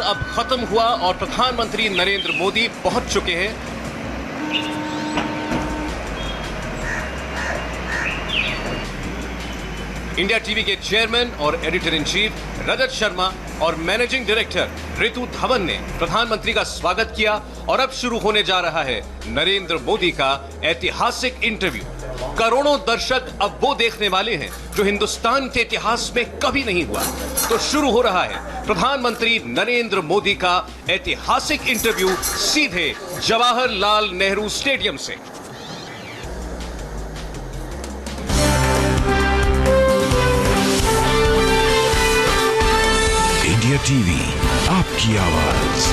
अब खत्म हुआ और प्रधानमंत्री नरेंद्र मोदी पहुंच चुके हैं। इंडिया टीवी के चेयरमैन और editor in chief Rajat Sharma और मैनेजिंग डायरेक्टर रितु धवन ने प्रधानमंत्री का स्वागत किया और अब शुरू होने जा रहा है नरेंद्र मोदी का ऐतिहासिक इंटरव्यू। करोड़ों दर्शक अब वो देखने वाले हैं जो हिंदुस्तान के इतिहास में कभी नहीं हुआ। तो शुरू हो रहा है प्रधानमंत्री नरेंद्र मोदी का ऐतिहासिक इंटरव्यू सीधे जवाहरलाल नेहरू स्टेडियम से। इंडिया टीवी, आपकी आवाज।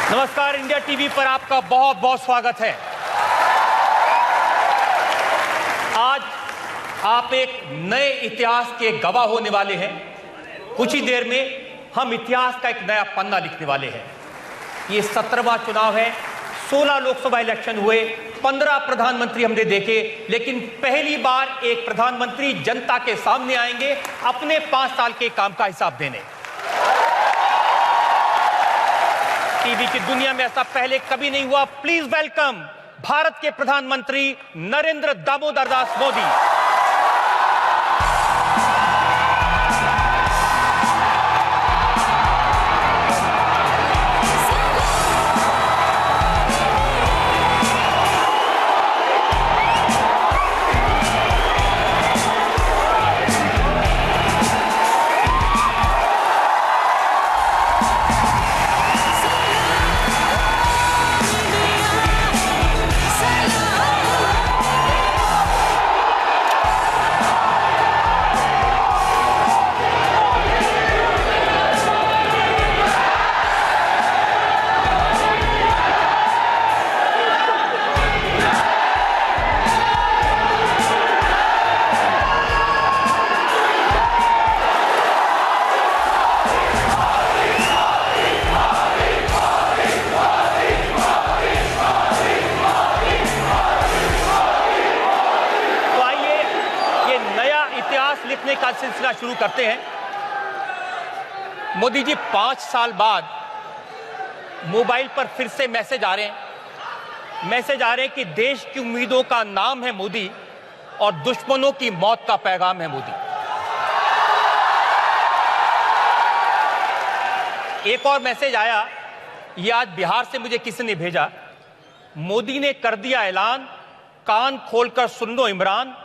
नमस्कार, इंडिया टीवी पर आपका बहुत बहुत स्वागत है। आज आप एक नए इतिहास के गवाह होने वाले हैं। कुछ ही देर में हम इतिहास का एक नया पन्ना लिखने वाले हैं। ये 17वां चुनाव है। 16 लोकसभा इलेक्शन हुए, 15 प्रधानमंत्री हमने देखे, लेकिन पहली बार एक प्रधानमंत्री जनता के सामने आएंगे अपने 5 साल के काम का हिसाब देने। टीवी की दुनिया में ऐसा पहले कभी नहीं हुआ। प्लीज वेलकम भारत के प्रधानमंत्री नरेंद्र दामोदर दास मोदी। लिखने का सिलसिला शुरू करते हैं। मोदी जी, 5 साल बाद मोबाइल पर फिर से मैसेज आ रहे हैं कि देश की उम्मीदों का नाम है मोदी और दुश्मनों की मौत का पैगाम है मोदी। एक और मैसेज आया, ये आज बिहार से मुझे किसी ने भेजा। मोदी ने कर दिया ऐलान, कान खोलकर सुन लो इमरान,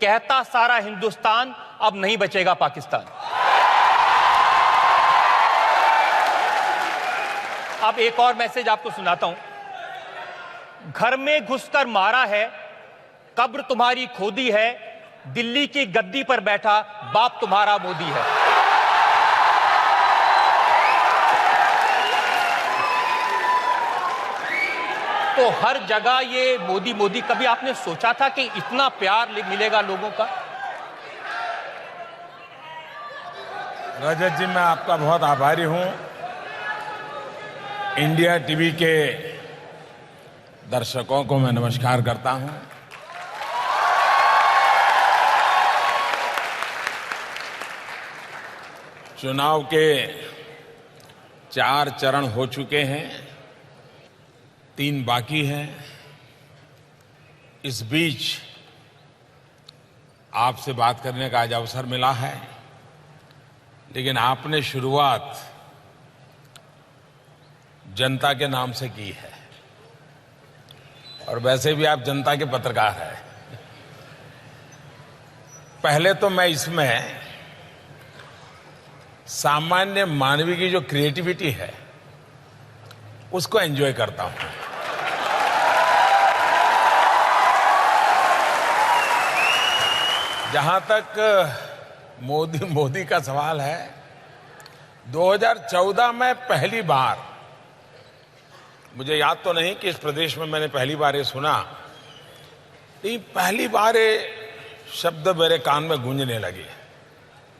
कहता सारा हिंदुस्तान अब नहीं बचेगा पाकिस्तान। अब एक और मैसेज आपको सुनाता हूं। घर में घुसकर मारा है, कब्र तुम्हारी खोदी है, दिल्ली की गद्दी पर बैठा बाप तुम्हारा मोदी है। तो हर जगह ये मोदी मोदी। कभी आपने सोचा था कि इतना प्यार मिलेगा लोगों का? रजत जी, मैं आपका बहुत आभारी हूं। इंडिया टीवी के दर्शकों को मैं नमस्कार करता हूं। चुनाव के 4 चरण हो चुके हैं, 3 बाकी हैं। इस बीच आपसे बात करने का आज अवसर मिला है, लेकिन आपने शुरुआत जनता के नाम से की है और वैसे भी आप जनता के पत्रकार हैं। पहले तो मैं इसमें सामान्य मानवीय की जो क्रिएटिविटी है उसको एंजॉय करता हूं। जहां तक मोदी का सवाल है, 2014 में पहली बार, मुझे याद तो नहीं कि इस प्रदेश में मैंने पहली बार ये सुना, लेकिन पहली बार ये शब्द मेरे कान में गूंजने लगे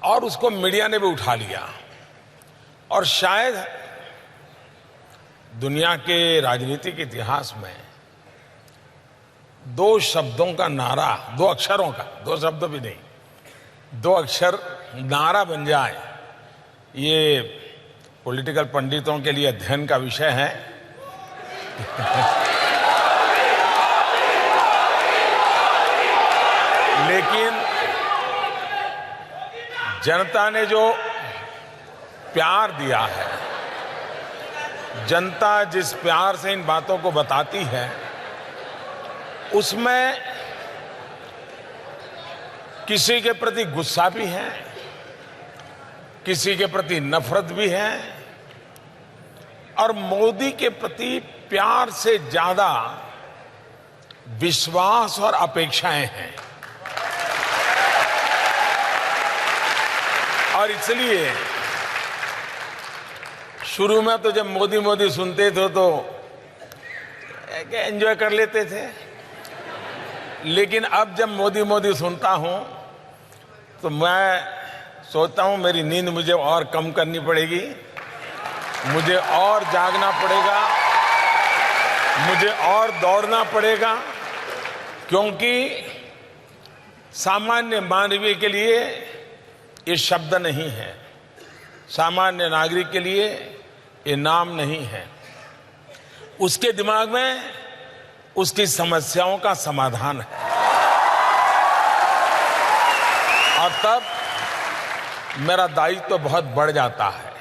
और उसको मीडिया ने भी उठा लिया। और शायद दुनिया के राजनीतिक इतिहास में दो शब्दों का नारा, दो अक्षरों का, दो शब्द भी नहीं, दो अक्षर नारा बन जाए, ये पॉलिटिकल पंडितों के लिए अध्ययन का विषय है। लेकिन जनता ने जो प्यार दिया है, जनता जिस प्यार से इन बातों को बताती है, उसमें किसी के प्रति गुस्सा भी है, किसी के प्रति नफरत भी है, और मोदी के प्रति प्यार से ज्यादा विश्वास और अपेक्षाएं हैं। और इसलिए शुरू में तो जब मोदी मोदी सुनते थे तो एंजॉय कर लेते थे, लेकिन अब जब मोदी मोदी सुनता हूं तो मैं सोचता हूं मेरी नींद मुझे और कम करनी पड़ेगी, मुझे और जागना पड़ेगा, मुझे और दौड़ना पड़ेगा, क्योंकि सामान्य मानवीय के लिए ये शब्द नहीं है, सामान्य नागरिक के लिए ये नाम नहीं है। उसके दिमाग में उसकी समस्याओं का समाधान है, और तब मेरा दायित्व तो बहुत बढ़ जाता है।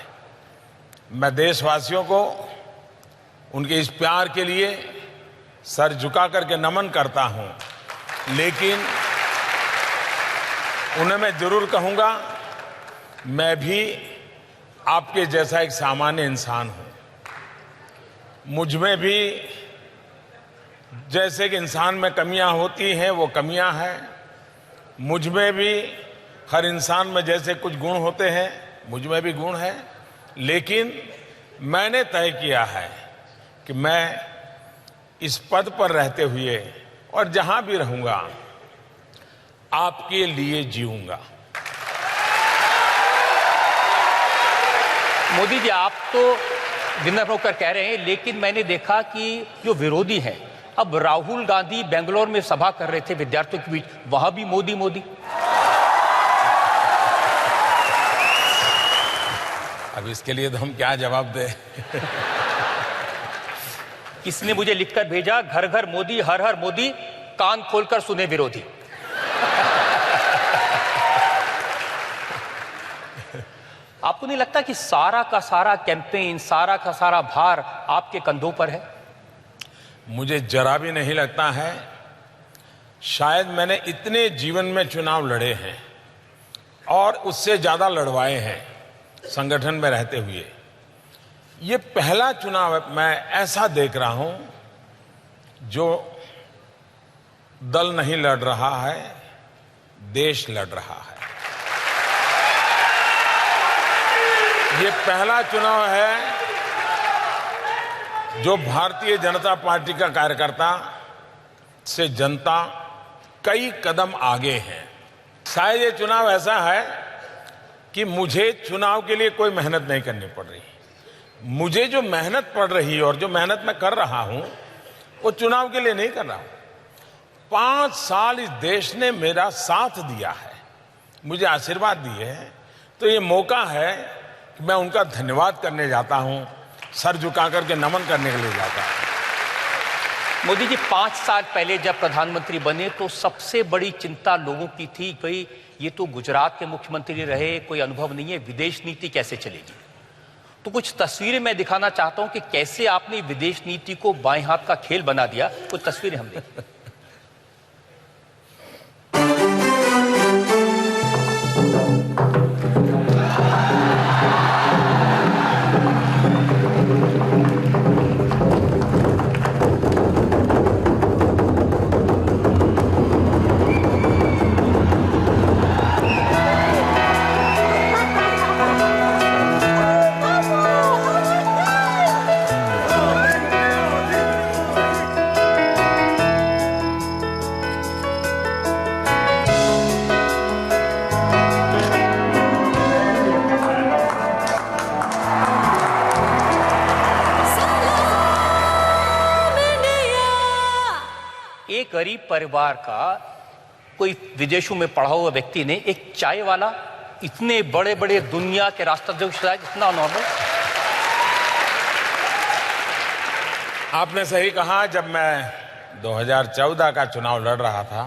मैं देशवासियों को उनके इस प्यार के लिए सर झुका करके नमन करता हूं, लेकिन उन्हें मैं जरूर कहूंगा, मैं भी आपके जैसा एक सामान्य इंसान हूं। मुझ में भी जैसे कि इंसान में कमियां होती हैं, वो कमियां हैं। मुझ में भी हर इंसान में जैसे कुछ गुण होते हैं, मुझ में भी गुण है, लेकिन मैंने तय किया है कि मैं इस पद पर रहते हुए और जहां भी रहूंगा आपके लिए जीऊंगा। मोदी जी, आप तो विनम्र होकर कह रहे हैं, लेकिन मैंने देखा कि जो विरोधी हैं, अब राहुल गांधी बेंगलोर में सभा कर रहे थे विद्यार्थियों के बीच, वहां भी मोदी मोदी। अब इसके लिए तो हम क्या जवाब दें? किसने मुझे लिखकर भेजा, घर घर मोदी, हर हर मोदी, कान खोलकर सुने विरोधी। आपको नहीं लगता कि सारा का सारा कैंपेन, सारा का सारा भार आपके कंधों पर है? मुझे जरा भी नहीं लगता है। शायद मैंने इतने जीवन में चुनाव लड़े हैं और उससे ज्यादा लड़वाए हैं संगठन में रहते हुए। ये पहला चुनाव मैं ऐसा देख रहा हूं जो दल नहीं लड़ रहा है, देश लड़ रहा है। ये पहला चुनाव है जो भारतीय जनता पार्टी का कार्यकर्ता से जनता कई कदम आगे है। शायद ये चुनाव ऐसा है कि मुझे चुनाव के लिए कोई मेहनत नहीं करनी पड़ रही। मुझे जो मेहनत पड़ रही है और जो मेहनत मैं कर रहा हूं, वो चुनाव के लिए नहीं कर रहा हूं। 5 साल इस देश ने मेरा साथ दिया है, मुझे आशीर्वाद दिए हैं, तो ये मौका है कि मैं उनका धन्यवाद करने जाता हूं, सर झुका करके नमन करने के लिए जाता हूं। मोदी जी, 5 साल पहले जब प्रधानमंत्री बने तो सबसे बड़ी चिंता लोगों की थी, भाई ये तो गुजरात के मुख्यमंत्री रहे, कोई अनुभव नहीं है, विदेश नीति कैसे चलेगी। तो कुछ तस्वीरें मैं दिखाना चाहता हूं कि कैसे आपने विदेश नीति को बाएं हाथ का खेल बना दिया। कुछ तस्वीरें हम देखें। गरीब परिवार का कोई विदेशों में पढ़ा हुआ व्यक्ति ने एक चाय वाला इतने बड़े बड़े दुनिया के राष्ट्राध्यक्ष इतना नॉर्मल। आपने सही कहा, जब मैं 2014 का चुनाव लड़ रहा था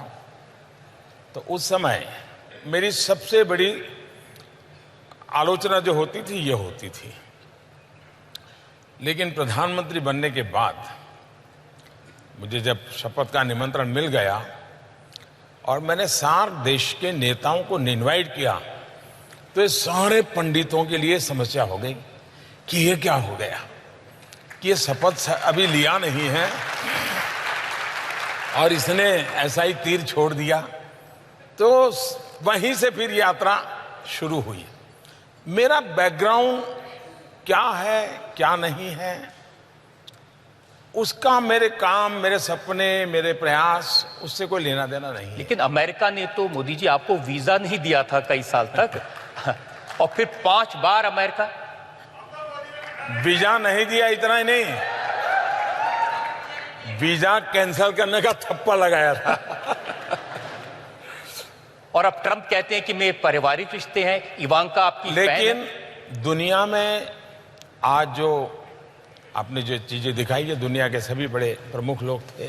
तो उस समय मेरी सबसे बड़ी आलोचना जो होती थी ये होती थी, लेकिन प्रधानमंत्री बनने के बाद मुझे जब शपथ का निमंत्रण मिल गया और मैंने सार्क देश के नेताओं को इनवाइट किया तो ये सारे पंडितों के लिए समस्या हो गई कि ये क्या हो गया कि ये शपथ अभी लिया नहीं है और इसने ऐसा ही तीर छोड़ दिया। तो वहीं से फिर यात्रा शुरू हुई। मेरा बैकग्राउंड क्या है क्या नहीं है उसका मेरे काम, मेरे सपने, मेरे प्रयास उससे कोई लेना देना नहीं है। लेकिन अमेरिका ने तो मोदी जी आपको वीजा नहीं दिया था कई साल तक और फिर 5 बार अमेरिका वीजा नहीं दिया, इतना ही नहीं, वीजा कैंसिल करने का थप्पा लगाया था। और अब ट्रंप कहते हैं कि मेरे पारिवारिक रिश्ते हैं, इवांका आपकी बहन है। लेकिन दुनिया में आज जो आपने जो चीजें दिखाई है, दुनिया के सभी बड़े प्रमुख लोग थे,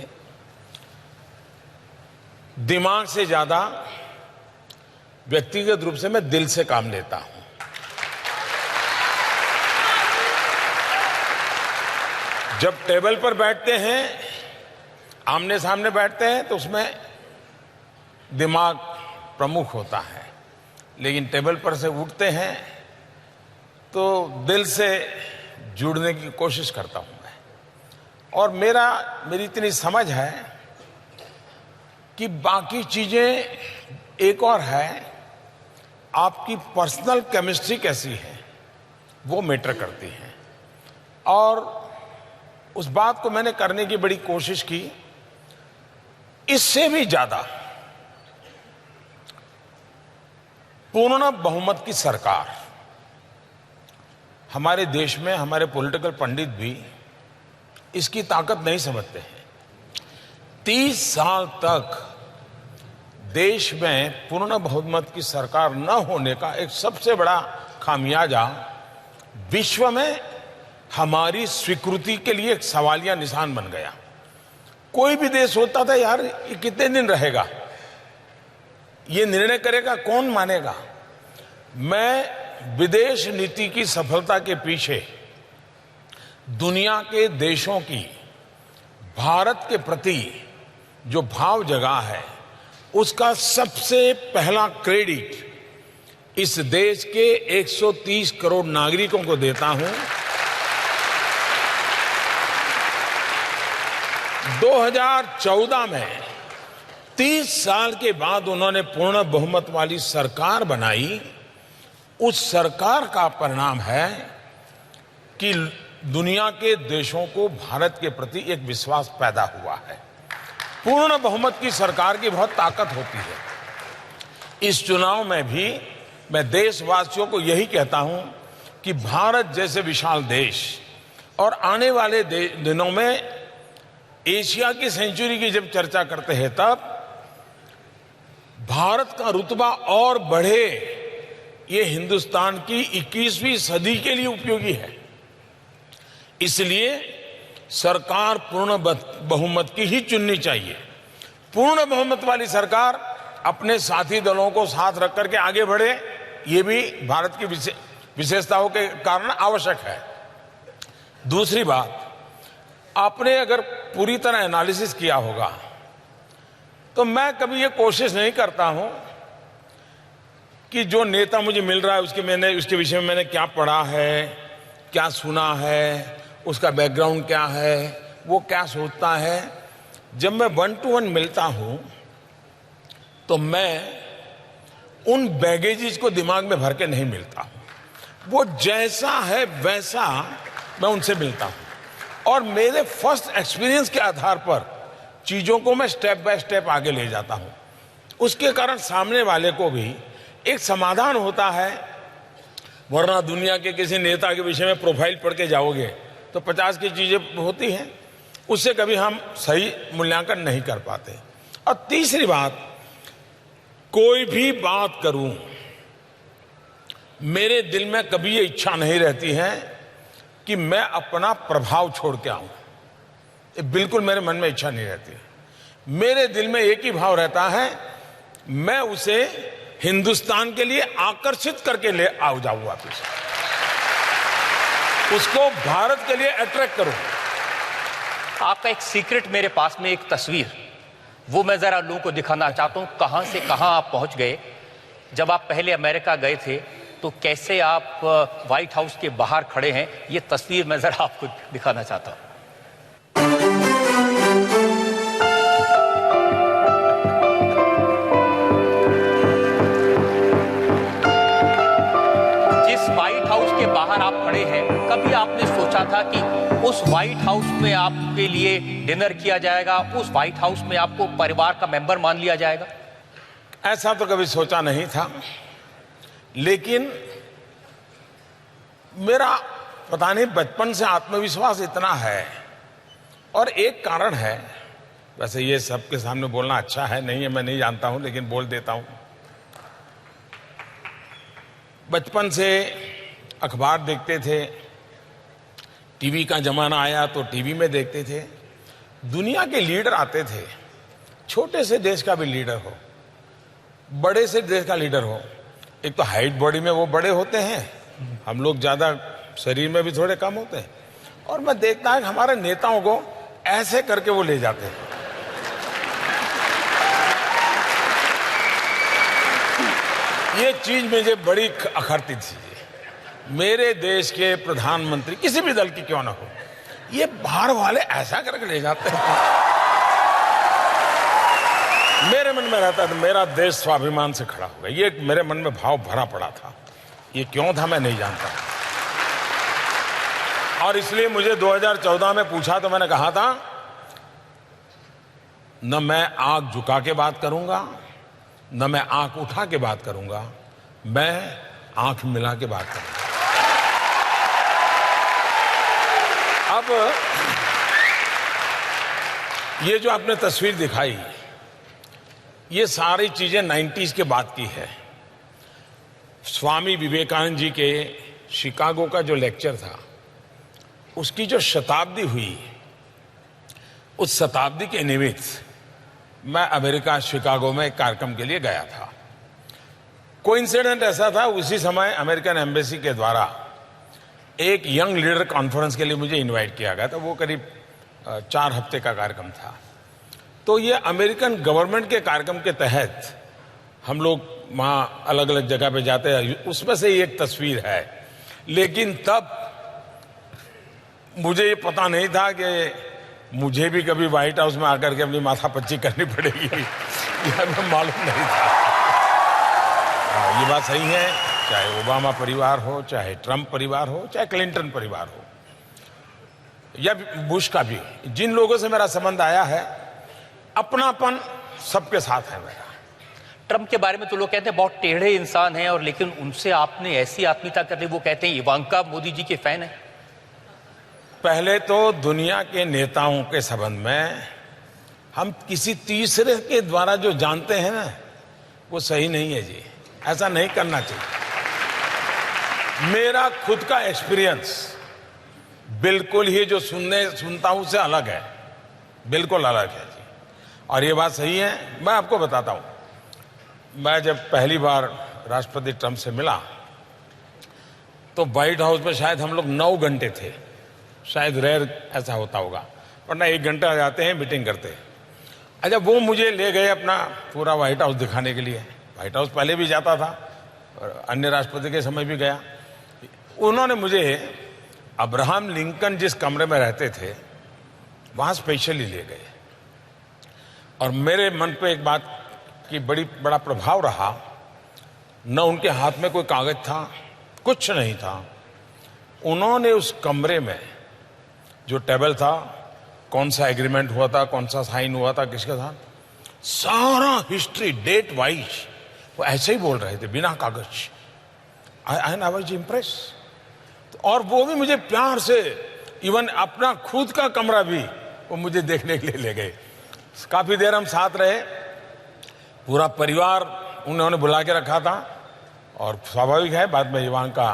दिमाग से ज्यादा व्यक्तिगत रूप से मैं दिल से काम लेता हूं। जब टेबल पर बैठते हैं, आमने सामने बैठते हैं तो उसमें दिमाग प्रमुख होता है, लेकिन टेबल पर से उठते हैं तो दिल से जुड़ने की कोशिश करता हूं मैं। और मेरी इतनी समझ है कि बाकी चीजें एक और है, आपकी पर्सनल केमिस्ट्री कैसी है वो मैटर करती है। और उस बात को मैंने करने की बड़ी कोशिश की। इससे भी ज्यादा पूर्ण बहुमत की सरकार, हमारे देश में हमारे पॉलिटिकल पंडित भी इसकी ताकत नहीं समझते हैं। 30 साल तक देश में पूर्ण बहुमत की सरकार न होने का एक सबसे बड़ा खामियाजा विश्व में हमारी स्वीकृति के लिए एक सवालिया निशान बन गया। कोई भी देश होता था, यार ये कितने दिन रहेगा, ये निर्णय करेगा कौन, मानेगा। मैं विदेश नीति की सफलता के पीछे दुनिया के देशों की भारत के प्रति जो भाव जगा है उसका सबसे पहला क्रेडिट इस देश के 130 करोड़ नागरिकों को देता हूं। 2014 में 30 साल के बाद उन्होंने पूर्ण बहुमत वाली सरकार बनाई। उस सरकार का परिणाम है कि दुनिया के देशों को भारत के प्रति एक विश्वास पैदा हुआ है। पूर्ण बहुमत की सरकार की बहुत ताकत होती है। इस चुनाव में भी मैं देशवासियों को यही कहता हूं कि भारत जैसे विशाल देश और आने वाले दिनों में एशिया की सेंचुरी की जब चर्चा करते हैं तब भारत का रुतबा और बढ़े, ये हिंदुस्तान की 21वीं सदी के लिए उपयोगी है। इसलिए सरकार पूर्ण बहुमत की ही चुननी चाहिए। पूर्ण बहुमत वाली सरकार अपने साथी दलों को साथ रख करके आगे बढ़े, ये भी भारत की विशेषताओं के कारण आवश्यक है। दूसरी बात, आपने अगर पूरी तरह एनालिसिस किया होगा तो मैं कभी ये कोशिश नहीं करता हूं कि जो नेता मुझे मिल रहा है उसके विषय में मैंने क्या पढ़ा है, क्या सुना है, उसका बैकग्राउंड क्या है, वो क्या सोचता है। जब मैं 1 to 1 मिलता हूं तो मैं उन बैगेजेस को दिमाग में भर के नहीं मिलता हूं। वो जैसा है वैसा मैं उनसे मिलता हूं और मेरे फर्स्ट एक्सपीरियंस के आधार पर चीजों को मैं स्टेप बाय स्टेप आगे ले जाता हूं। उसके कारण सामने वाले को भी एक समाधान होता है। वरना दुनिया के किसी नेता के विषय में प्रोफाइल पढ़ के जाओगे तो 50 की चीजें होती हैं, उससे कभी हम सही मूल्यांकन नहीं कर पाते। और तीसरी बात, कोई भी बात करूं, मेरे दिल में कभी ये इच्छा नहीं रहती है कि मैं अपना प्रभाव छोड़ के आऊं। ये बिल्कुल मेरे मन में इच्छा नहीं रहती। मेरे दिल में एक ही भाव रहता है, मैं उसे हिंदुस्तान के लिए आकर्षित करके ले जाऊं वापस, उसको भारत के लिए अट्रैक्ट करूं। आपका एक सीक्रेट मेरे पास में, एक तस्वीर, वो मैं जरा लोगों को दिखाना चाहता हूं। कहां से कहां आप पहुंच गए। जब आप पहले अमेरिका गए थे तो कैसे आप व्हाइट हाउस के बाहर खड़े हैं, ये तस्वीर मैं जरा आपको दिखाना चाहता हूं। जिस व्हाइट हाउस के बाहर आप खड़े हैं, कभी आपने सोचा था कि उस व्हाइट हाउस में आपके लिए डिनर किया जाएगा, उस व्हाइट हाउस में आपको परिवार का मेंबर मान लिया जाएगा? ऐसा तो कभी सोचा नहीं था, लेकिन मेरा पता नहीं बचपन से आत्मविश्वास इतना है। और एक कारण है, वैसे ये सबके सामने बोलना अच्छा है नहीं है मैं नहीं जानता हूं, लेकिन बोल देता हूं। बचपन से अखबार देखते थे, टीवी का जमाना आया तो टीवी में देखते थे, दुनिया के लीडर आते थे, छोटे से देश का भी लीडर हो, बड़े से देश का लीडर हो। एक तो हाइट बॉडी में वो बड़े होते हैं, हम लोग ज्यादा शरीर में भी थोड़े कम होते हैं, और मैं देखता है कि हमारे नेताओं को ऐसे करके वो ले जाते हैं। ये चीज मुझे बड़ी अखरती थी। मेरे देश के प्रधानमंत्री किसी भी दल की क्यों ना हो, ये बाहर वाले ऐसा करके ले जाते हैं। मेरे मन में रहता था मेरा देश स्वाभिमान से खड़ा होगा, ये मेरे मन में भाव भरा पड़ा था। ये क्यों था मैं नहीं जानता, और इसलिए मुझे 2014 में पूछा तो मैंने कहा था, न मैं आंख झुका के बात करूंगा, न मैं आंख उठा के बात करूंगा, मैं आंख मिला के बात करूंगा। अब ये जो आपने तस्वीर दिखाई, ये सारी चीजें 90s के बाद की है। स्वामी विवेकानंद जी के शिकागो का जो लेक्चर था, उसकी जो शताब्दी हुई, उस शताब्दी के निमित्त मैं अमेरिका शिकागो में एक कार्यक्रम के लिए गया था। कोइंसिडेंट ऐसा था, उसी समय अमेरिकन एम्बेसी के द्वारा एक यंग लीडर कॉन्फ्रेंस के लिए मुझे इनवाइट किया गया था। वो करीब 4 हफ्ते का कार्यक्रम था। तो ये अमेरिकन गवर्नमेंट के कार्यक्रम के तहत हम लोग वहाँ अलग अलग जगह पे जाते हैं, उसमें से एक तस्वीर है। लेकिन तब मुझे ये पता नहीं था कि मुझे भी कभी व्हाइट हाउस में आकर के अपनी माथापच्ची करनी पड़ेगी, यह हमें मालूम नहीं था। ये बात सही है, चाहे ओबामा परिवार हो, चाहे ट्रंप परिवार हो, चाहे क्लिंटन परिवार हो, या बुश का भी, जिन लोगों से मेरा संबंध आया है, अपनापन सबके साथ है मेरा। ट्रंप के बारे में तो लोग कहते हैं बहुत टेढ़े इंसान हैं, और लेकिन उनसे आपने ऐसी आत्मीयता कर ली, वो कहते हैं इवांका मोदी जी के फैन है। पहले तो दुनिया के नेताओं के संबंध में हम किसी तीसरे के द्वारा जो जानते हैं ना, वो सही नहीं है जी, ऐसा नहीं करना चाहिए। मेरा खुद का एक्सपीरियंस बिल्कुल ही जो सुनता हूं से अलग है, बिल्कुल अलग है जी। और ये बात सही है, मैं आपको बताता हूं। मैं जब पहली बार राष्ट्रपति ट्रंप से मिला तो व्हाइट हाउस में शायद हम लोग 9 घंटे थे, शायद रेयर ऐसा होता होगा, वरना 1 घंटा जाते हैं मीटिंग करते हैं। अच्छा, वो मुझे ले गए अपना पूरा व्हाइट हाउस दिखाने के लिए। व्हाइट हाउस पहले भी जाता था और अन्य राष्ट्रपति के समय भी गया। उन्होंने मुझे अब्राहम लिंकन जिस कमरे में रहते थे वहां स्पेशली ले गए, और मेरे मन पे एक बात की बड़ा प्रभाव रहा। न उनके हाथ में कोई कागज था, कुछ नहीं था। उन्होंने उस कमरे में जो टेबल था, कौन सा एग्रीमेंट हुआ था, कौन सा साइन हुआ था किसके साथ, सारा हिस्ट्री डेट वाइज वो ऐसे ही बोल रहे थे बिना कागज। I was impress. और वो भी मुझे प्यार से, इवन अपना खुद का कमरा भी वो मुझे देखने के लिए ले गए। काफी देर हम साथ रहे। पूरा परिवार उन्होंने बुला के रखा था और स्वाभाविक है बाद में इवांका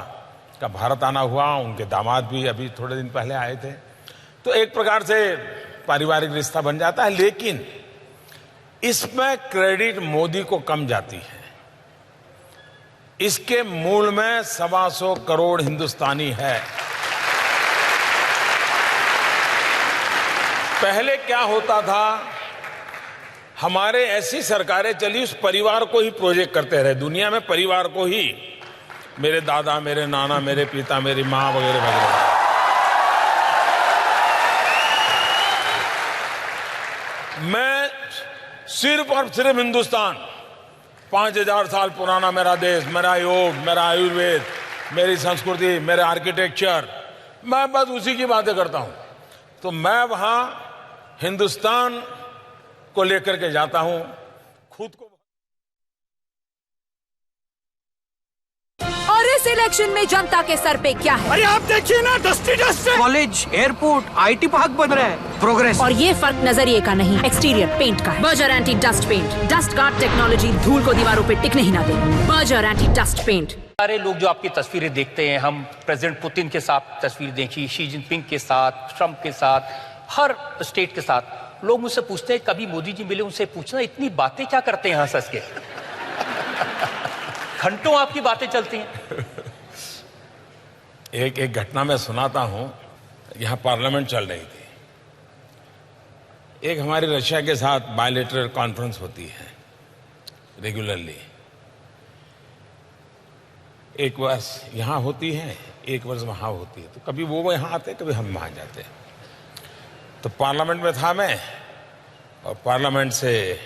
का भारत आना हुआ, उनके दामाद भी अभी थोड़े दिन पहले आए थे, तो एक प्रकार से पारिवारिक रिश्ता बन जाता है। लेकिन इसमें क्रेडिट मोदी को कम जाती है। इसके मूल में 125 करोड़ हिंदुस्तानी है। पहले क्या होता था, हमारे ऐसी सरकारें चली उस परिवार को ही प्रोजेक्ट करते रहे, दुनिया में परिवार को ही, मेरे दादा, मेरे नाना, मेरे पिता, मेरी मां वगैरह वगैरह। मैं सिर्फ और सिर्फ हिंदुस्तान, 5000 साल पुराना मेरा देश, मेरा योग, मेरा आयुर्वेद, मेरी संस्कृति, मेरे आर्किटेक्चर, मैं बस उसी की बातें करता हूं। तो मैं वहां हिंदुस्तान को लेकर के जाता हूं, खुद को। और इस इलेक्शन में जनता के सर पे क्या है? अरे आप देखिए ना, डस्टी डस्ट है। कॉलेज, एयरपोर्ट, आईटी पार्क बन रहा है, प्रोग्रेस। और ये फर्क नजरिए का नहीं, एक्सटीरियर पेंट का है। Berger anti dust paint, dust guard technology धूल को दीवारों पे टिकने ही ना दे। Berger anti dust paint. सारे लोग जो आपकी तस्वीरें देखते हैं, हम प्रेसिडेंट पुतिन के साथ तस्वीर देखी, शी जिनपिंग के साथ, ट्रंप के साथ, हर स्टेट के साथ, लोग मुझसे पूछते हैं कभी मोदी जी मिले, उनसे पूछना इतनी बातें क्या करते हैं हंस हंस के। घंटों आपकी बातें चलती हैं। एक घटना मैं सुनाता हूं। यहां पार्लियामेंट चल रही थी, एक हमारी रशिया के साथ बायलैटरल कॉन्फ्रेंस होती है रेगुलरली, एक वर्ष यहां होती है, एक वर्ष वहां होती है। तो कभी वो यहां आते, कभी हम वहां जाते। तो पार्लियामेंट में था मैं, और पार्लियामेंट से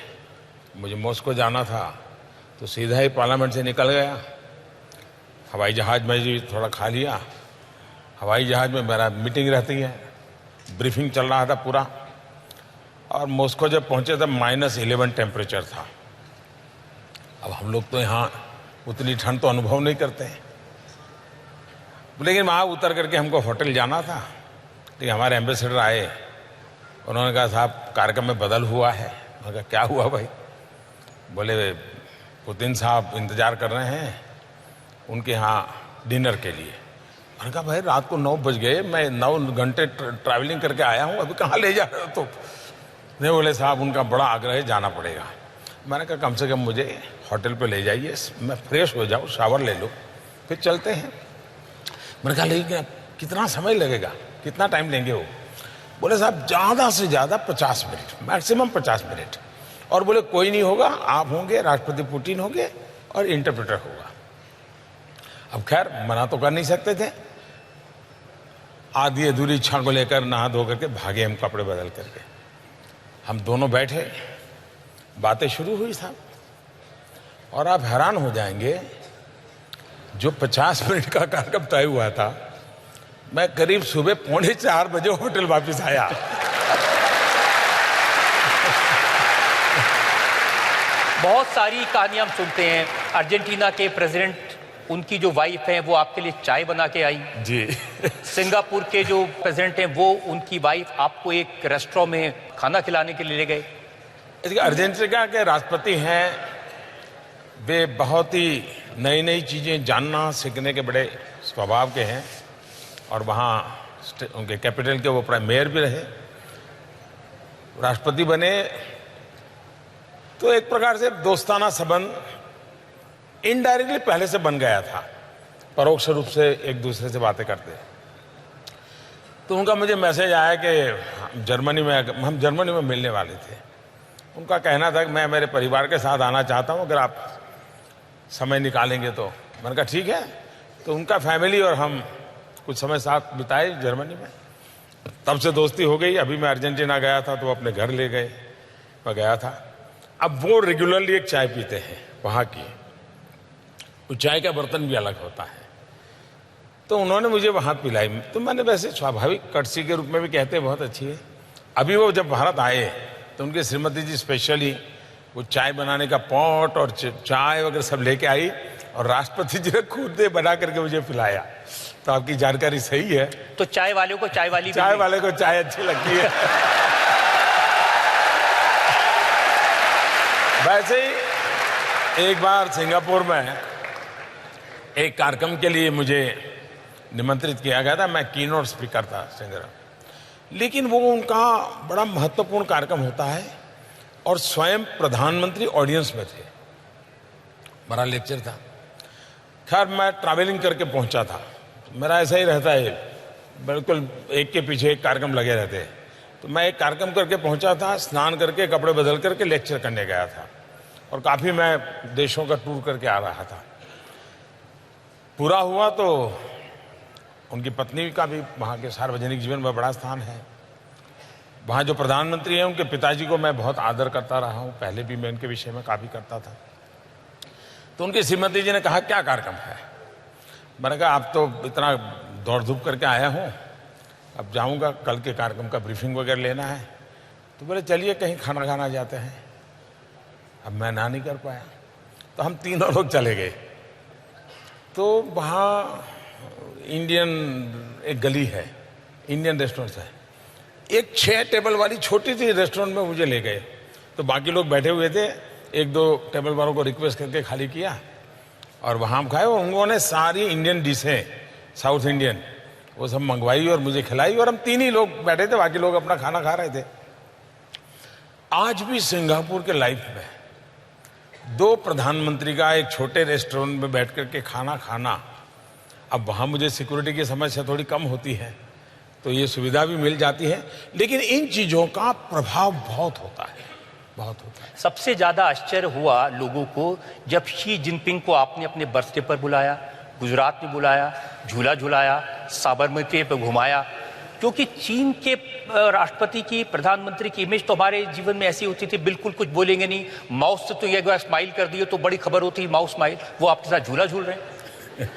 मुझे मॉस्को जाना था, तो सीधा ही पार्लियामेंट से निकल गया। हवाई जहाज में जी थोड़ा खा लिया। हवाई जहाज में मेरा मीटिंग रहती है, ब्रीफिंग चल रहा था पूरा। और मॉस्को जब पहुंचे तब -11 टेम्परेचर था। अब हम लोग तो यहाँ उतनी ठंड तो अनुभव नहीं करते हैं, लेकिन वहाँ उतर करके हमको होटल जाना था। लेकिन हमारे एम्बेसडर आए, उन्होंने कहा साहब कार्यक्रम में बदल हुआ है। मैंने कहा क्या हुआ भाई? बोले पुतिन साहब इंतजार कर रहे हैं उनके यहाँ डिनर के लिए। मैंने कहा भाई रात को 9 बज गए, मैं 9 घंटे ट्रैवलिंग करके आया हूँ, अभी कहाँ ले जा रहे हो? तो नहीं, बोले साहब उनका बड़ा आग्रह है, जाना पड़ेगा। मैंने कहा कम से कम मुझे होटल पे ले जाइए, मैं फ्रेश हो जाऊँ, शावर ले लो, फिर चलते हैं। मैंने कहा लेकिन कितना समय लगेगा, कितना टाइम लेंगे वो? बोले साहब ज़्यादा से ज़्यादा 50 मिनट, मैक्सिमम 50 मिनट। और बोले कोई नहीं होगा, आप होंगे, राष्ट्रपति पुतिन होंगे और इंटरप्रेटर होगा। अब खैर मना तो कर नहीं सकते थे। आधी अधूरी इच्छा को लेकर नहा धो करके भागे हम, कपड़े बदल करके। हम दोनों बैठे, बातें शुरू हुई साहब, और आप हैरान हो जाएंगे, जो 50 मिनट का कार्यक्रम तय हुआ था, मैं करीब सुबह 3:45 बजे होटल वापस आया। बहुत सारी कहानियां हम सुनते हैं। अर्जेंटीना के प्रेसिडेंट, उनकी जो वाइफ है वो आपके लिए चाय बना के आई जी। सिंगापुर के जो प्रेसिडेंट हैं वो, उनकी वाइफ आपको एक रेस्टोरेंट में खाना खिलाने के लिए ले गए। अर्जेंटीना के राष्ट्रपति हैं, वे बहुत ही नई नई चीजें जानना सीखने के बड़े स्वभाव के हैं। और वहाँ उनके कैपिटल के वो प्राइम मेयर भी रहे, राष्ट्रपति बने। तो एक प्रकार से दोस्ताना संबंध इनडायरेक्टली पहले से बन गया था, परोक्ष रूप से एक दूसरे से बातें करते। तो उनका मुझे मैसेज आया कि हम जर्मनी में मिलने वाले थे। उनका कहना था कि मैं मेरे परिवार के साथ आना चाहता हूं, अगर आप समय निकालेंगे तो। मैंने कहा ठीक है। तो उनका फैमिली और हम कुछ समय साथ बिताए जर्मनी में, तब से दोस्ती हो गई। अभी मैं अर्जेंटीना गया था तो अपने घर ले गए, मैं गया था। अब वो रेगुलरली एक चाय पीते हैं वहाँ की, वो चाय का बर्तन भी अलग होता है। तो उन्होंने मुझे वहाँ पिलाई, तो मैंने वैसे स्वाभाविक कर्टसी के रूप में भी कहते हैं बहुत अच्छी है। अभी वो जब भारत आए तो उनके श्रीमती जी स्पेशली वो चाय बनाने का पॉट और चाय वगैरह सब लेके आई, और राष्ट्रपति जी ने खुद ने बना करके मुझे पिलाया। तो आपकी जानकारी सही है। तो चाय वाले को चाय वाली, चाय वाले को चाय अच्छी लगती है। वैसे ही एक बार सिंगापुर में एक कार्यक्रम के लिए मुझे निमंत्रित किया गया था। मैं कीनोट स्पीकर था सिंगापुर, लेकिन वो उनका बड़ा महत्वपूर्ण कार्यक्रम होता है और स्वयं प्रधानमंत्री ऑडियंस में थे। बड़ा लेक्चर था। खैर मैं ट्रैवलिंग करके पहुंचा था। मेरा ऐसा ही रहता है, बिल्कुल एक के पीछे एक कार्यक्रम लगे रहते हैं। तो मैं एक कार्यक्रम करके पहुंचा था, स्नान करके कपड़े बदल करके लेक्चर करने गया था और काफ़ी मैं देशों का टूर करके आ रहा था। पूरा हुआ तो उनकी पत्नी का भी वहाँ के सार्वजनिक जीवन में बड़ा स्थान है। वहाँ जो प्रधानमंत्री हैं उनके पिताजी को मैं बहुत आदर करता रहा हूँ, पहले भी मैं उनके विषय में काफ़ी करता था। तो उनकी श्रीमती जी ने कहा क्या कार्यक्रम है। मैंने कहा आप तो इतना दौड़ धूप करके आया हूँ, अब जाऊँगा, कल के कार्यक्रम का ब्रीफिंग वगैरह लेना है। तो बोले चलिए कहीं खाना खाना जाते हैं। अब मैं ना नहीं कर पाया, तो हम तीनों लोग चले गए। तो वहाँ इंडियन एक गली है, इंडियन रेस्टोरेंट है। एक 6 टेबल वाली छोटी सी रेस्टोरेंट में मुझे ले गए। तो बाकी लोग बैठे हुए थे, 1-2 टेबल वालों को रिक्वेस्ट करके खाली किया और वहाँ हम खाए। उन्होंने सारी इंडियन डिशें, साउथ इंडियन, वो सब मंगवाई और मुझे खिलाई और हम 3 ही लोग बैठे थे, बाकी लोग अपना खाना खा रहे थे। आज भी सिंगापुर के लाइफ में 2 प्रधानमंत्री का एक छोटे रेस्टोरेंट में बैठ करके खाना खाना, अब वहाँ मुझे सिक्योरिटी की समस्या थोड़ी कम होती है तो ये सुविधा भी मिल जाती है, लेकिन इन चीज़ों का प्रभाव बहुत होता है, बहुत होता है। सबसे ज्यादा आश्चर्य हुआ लोगों को जब शी जिनपिंग को आपने अपने बर्थडे पर बुलाया, गुजरात में बुलाया, झूला झुलाया, साबरमती पे घुमाया। क्योंकि चीन के राष्ट्रपति की, प्रधानमंत्री की इमेज तो हमारे जीवन में ऐसी होती थी, बिल्कुल कुछ बोलेंगे नहीं, माउस से तो एक बार स्माइल कर दिए तो बड़ी खबर होती, माउस स्माइल। वो आपके साथ झूला झूल रहे हैं।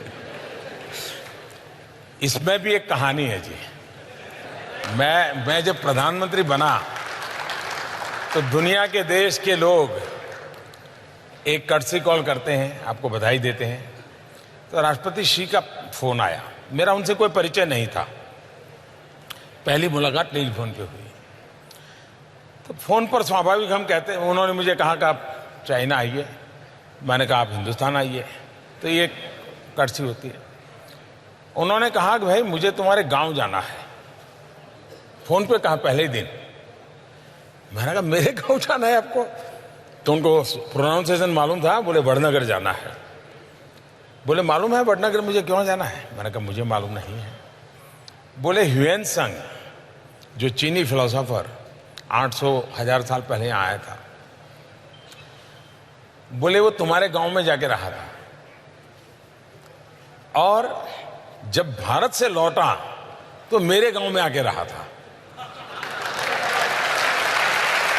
इसमें भी एक कहानी है जी। मैं जब प्रधानमंत्री बना तो दुनिया के देश के लोग एक कर्टसी कॉल करते हैं, आपको बधाई देते हैं। तो राष्ट्रपति शी का फोन आया, मेरा उनसे कोई परिचय नहीं था, पहली मुलाकात टेलीफोन पे हुई। तो फोन पर स्वाभाविक हम कहते हैं, उन्होंने मुझे कहा कि आप चाइना आइए, मैंने कहा आप हिंदुस्तान आइए, तो ये कर्टसी होती है। उन्होंने कहा कि भाई मुझे तुम्हारे गांव जाना है, फोन पे कहा पहले ही दिन। मैंने कहा मेरे गांव जाना है आपको? तो उनको प्रोनाउंसिएशन मालूम था, बोले वडनगर जाना है। बोले मालूम है वडनगर मुझे क्यों जाना है? मैंने कहा मुझे मालूम नहीं है। बोले ह्यूएन सांग, जो चीनी फिलोसोफर 800-1000 साल पहले यहाँ आया था, बोले वो तुम्हारे गांव में जाके रहा था और जब भारत से लौटा तो मेरे गांव में आके रहा था।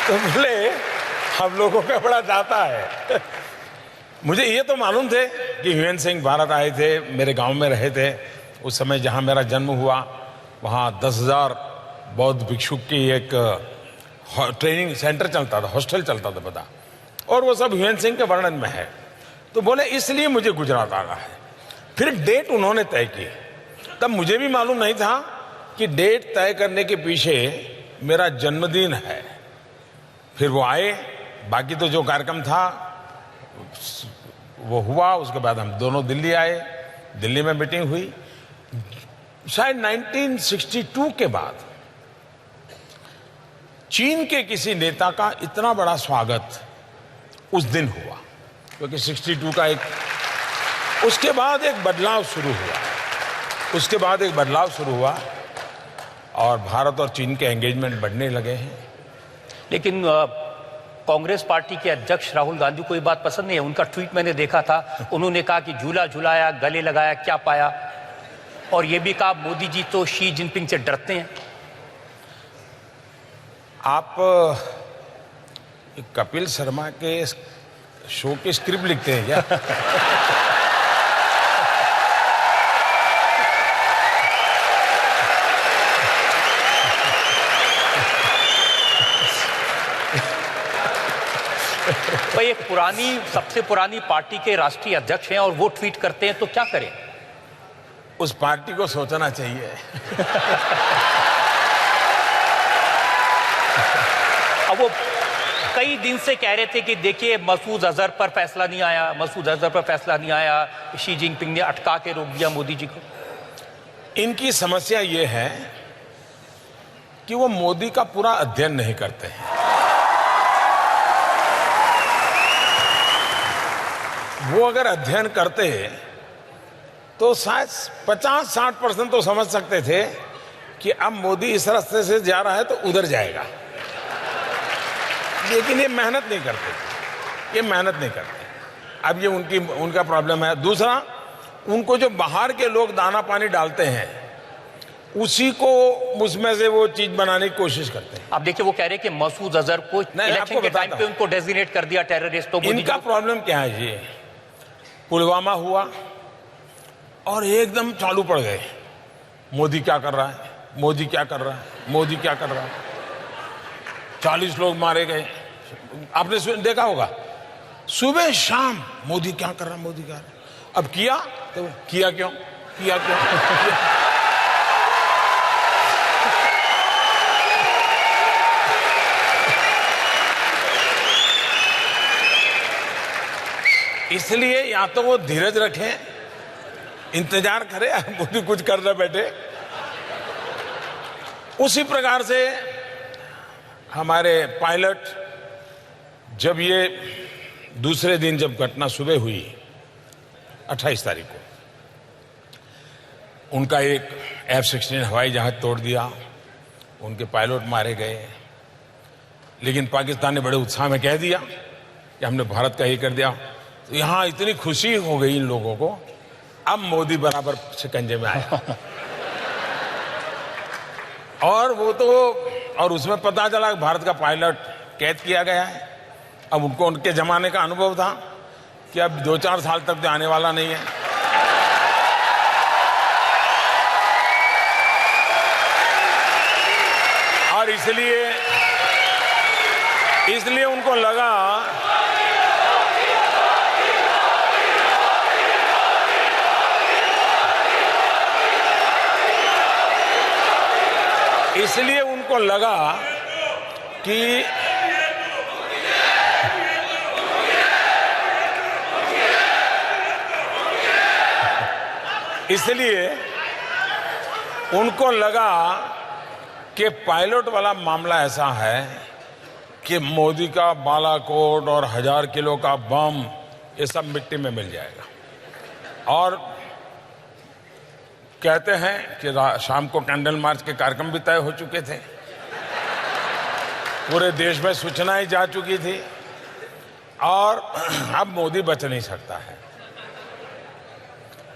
तो बोले हम लोगों का बड़ा जाता है। मुझे ये तो मालूम थे कि ह्यूएन सांग भारत आए थे, मेरे गांव में रहे थे। उस समय जहां मेरा जन्म हुआ वहां 10,000 बौद्ध भिक्षुक की एक ट्रेनिंग सेंटर चलता था, हॉस्टल चलता था पता, और वो सब ह्यूएन सांग के वर्णन में है। तो बोले इसलिए मुझे गुजरात आना है। फिर डेट उन्होंने तय की, तब मुझे भी मालूम नहीं था कि डेट तय करने के पीछे मेरा जन्मदिन है। फिर वो आए, बाकी तो जो कार्यक्रम था वो हुआ। उसके बाद हम दोनों दिल्ली आए, दिल्ली में मीटिंग हुई। शायद 1962 के बाद चीन के किसी नेता का इतना बड़ा स्वागत उस दिन हुआ, क्योंकि 62 का उसके बाद एक बदलाव शुरू हुआ और भारत और चीन के एंगेजमेंट बढ़ने लगे हैं। लेकिन कांग्रेस पार्टी के अध्यक्ष राहुल गांधी को ये बात पसंद नहीं है। उनका ट्वीट मैंने देखा था, उन्होंने कहा कि झूला झुलाया, गले लगाया, क्या पाया, और ये भी कहा मोदी जी तो शी जिनपिंग से डरते हैं। आप कपिल शर्मा के शो की स्क्रिप्ट लिखते हैं क्या? भाई एक सबसे पुरानी पार्टी के राष्ट्रीय अध्यक्ष हैं और वो ट्वीट करते हैं, तो क्या करें? उस पार्टी को सोचना चाहिए। अब वो कई दिन से कह रहे थे कि देखिए मसूद अजहर पर फैसला नहीं आया, मसूद अजहर पर फैसला नहीं आया, शी जिनपिंग ने अटका के रोक दिया मोदी जी को। इनकी समस्या ये है कि वो मोदी का पूरा अध्ययन नहीं करते हैं। वो अगर अध्ययन करते तो शायद 50-60% तो समझ सकते थे कि अब मोदी इस रास्ते से जा रहा है तो उधर जाएगा, लेकिन ये मेहनत नहीं करते। अब ये उनका प्रॉब्लम है। दूसरा, उनको जो बाहर के लोग दाना पानी डालते हैं उसी को उसमें से वो चीज बनाने की कोशिश करते हैं। अब देखिए वो कह रहे हैं कि मसूद अजहर को इलेक्शन के टाइम पे उनको डेजिग्नेट कर दिया टेररिस्ट। तो इनका प्रॉब्लम क्या है जी, पुलवामा हुआ और एकदम चालू पड़ गए, मोदी क्या कर रहा है, मोदी क्या कर रहा है, मोदी क्या कर रहा है। 40 लोग मारे गए, आपने देखा होगा, सुबह शाम मोदी क्या कर रहा है, मोदी क्या कर रहा है। अब किया तो किया क्यों। इसलिए या तो वो धीरज रखें, इंतजार करें, मोदी कुछ कर रहे बैठे। उसी प्रकार से हमारे पायलट, जब ये दूसरे दिन जब घटना सुबह हुई 28 तारीख को, उनका एक F-16 हवाई जहाज तोड़ दिया, उनके पायलट मारे गए, लेकिन पाकिस्तान ने बड़े उत्साह में कह दिया कि हमने भारत का ये कर दिया। तो यहां इतनी खुशी हो गई इन लोगों को, अब मोदी बराबर शिकंजे में आया। और उसमें पता चला कि भारत का पायलट कैद किया गया है। अब उनको उनके जमाने का अनुभव था कि अब 2-4 साल तक तो आने वाला नहीं है। और इसलिए उनको लगा कि पायलट वाला मामला ऐसा है कि मोदी का बालाकोट और 1000 किलो का बम ये सब मिट्टी में मिल जाएगा। और कहते हैं कि शाम को कैंडल मार्च के कार्यक्रम भी तय हो चुके थे, पूरे देश में सूचनाएं जा चुकी थी, और अब मोदी बच नहीं सकता है।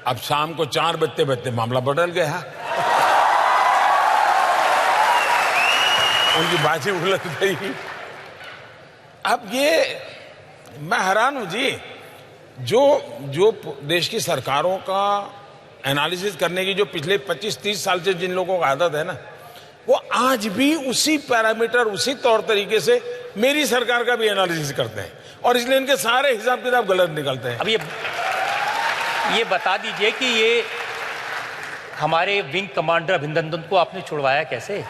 अब शाम को 4 बजते मामला बदल गया, उनकी बाजी उलट गई। अब ये मैं हैरान हूं जी, जो देश की सरकारों का एनालिसिस करने की जो पिछले 25-30 साल से जिन लोगों को आदत है ना, वो आज भी उसी पैरामीटर, उसी तौर तरीके से मेरी सरकार का भी एनालिसिस करते हैं, और इसलिए इनके सारे हिसाब किताब गलत निकलते हैं। अब ये बता दीजिए कि ये हमारे विंग कमांडर अभिनंदन को आपने छुड़वाया कैसे?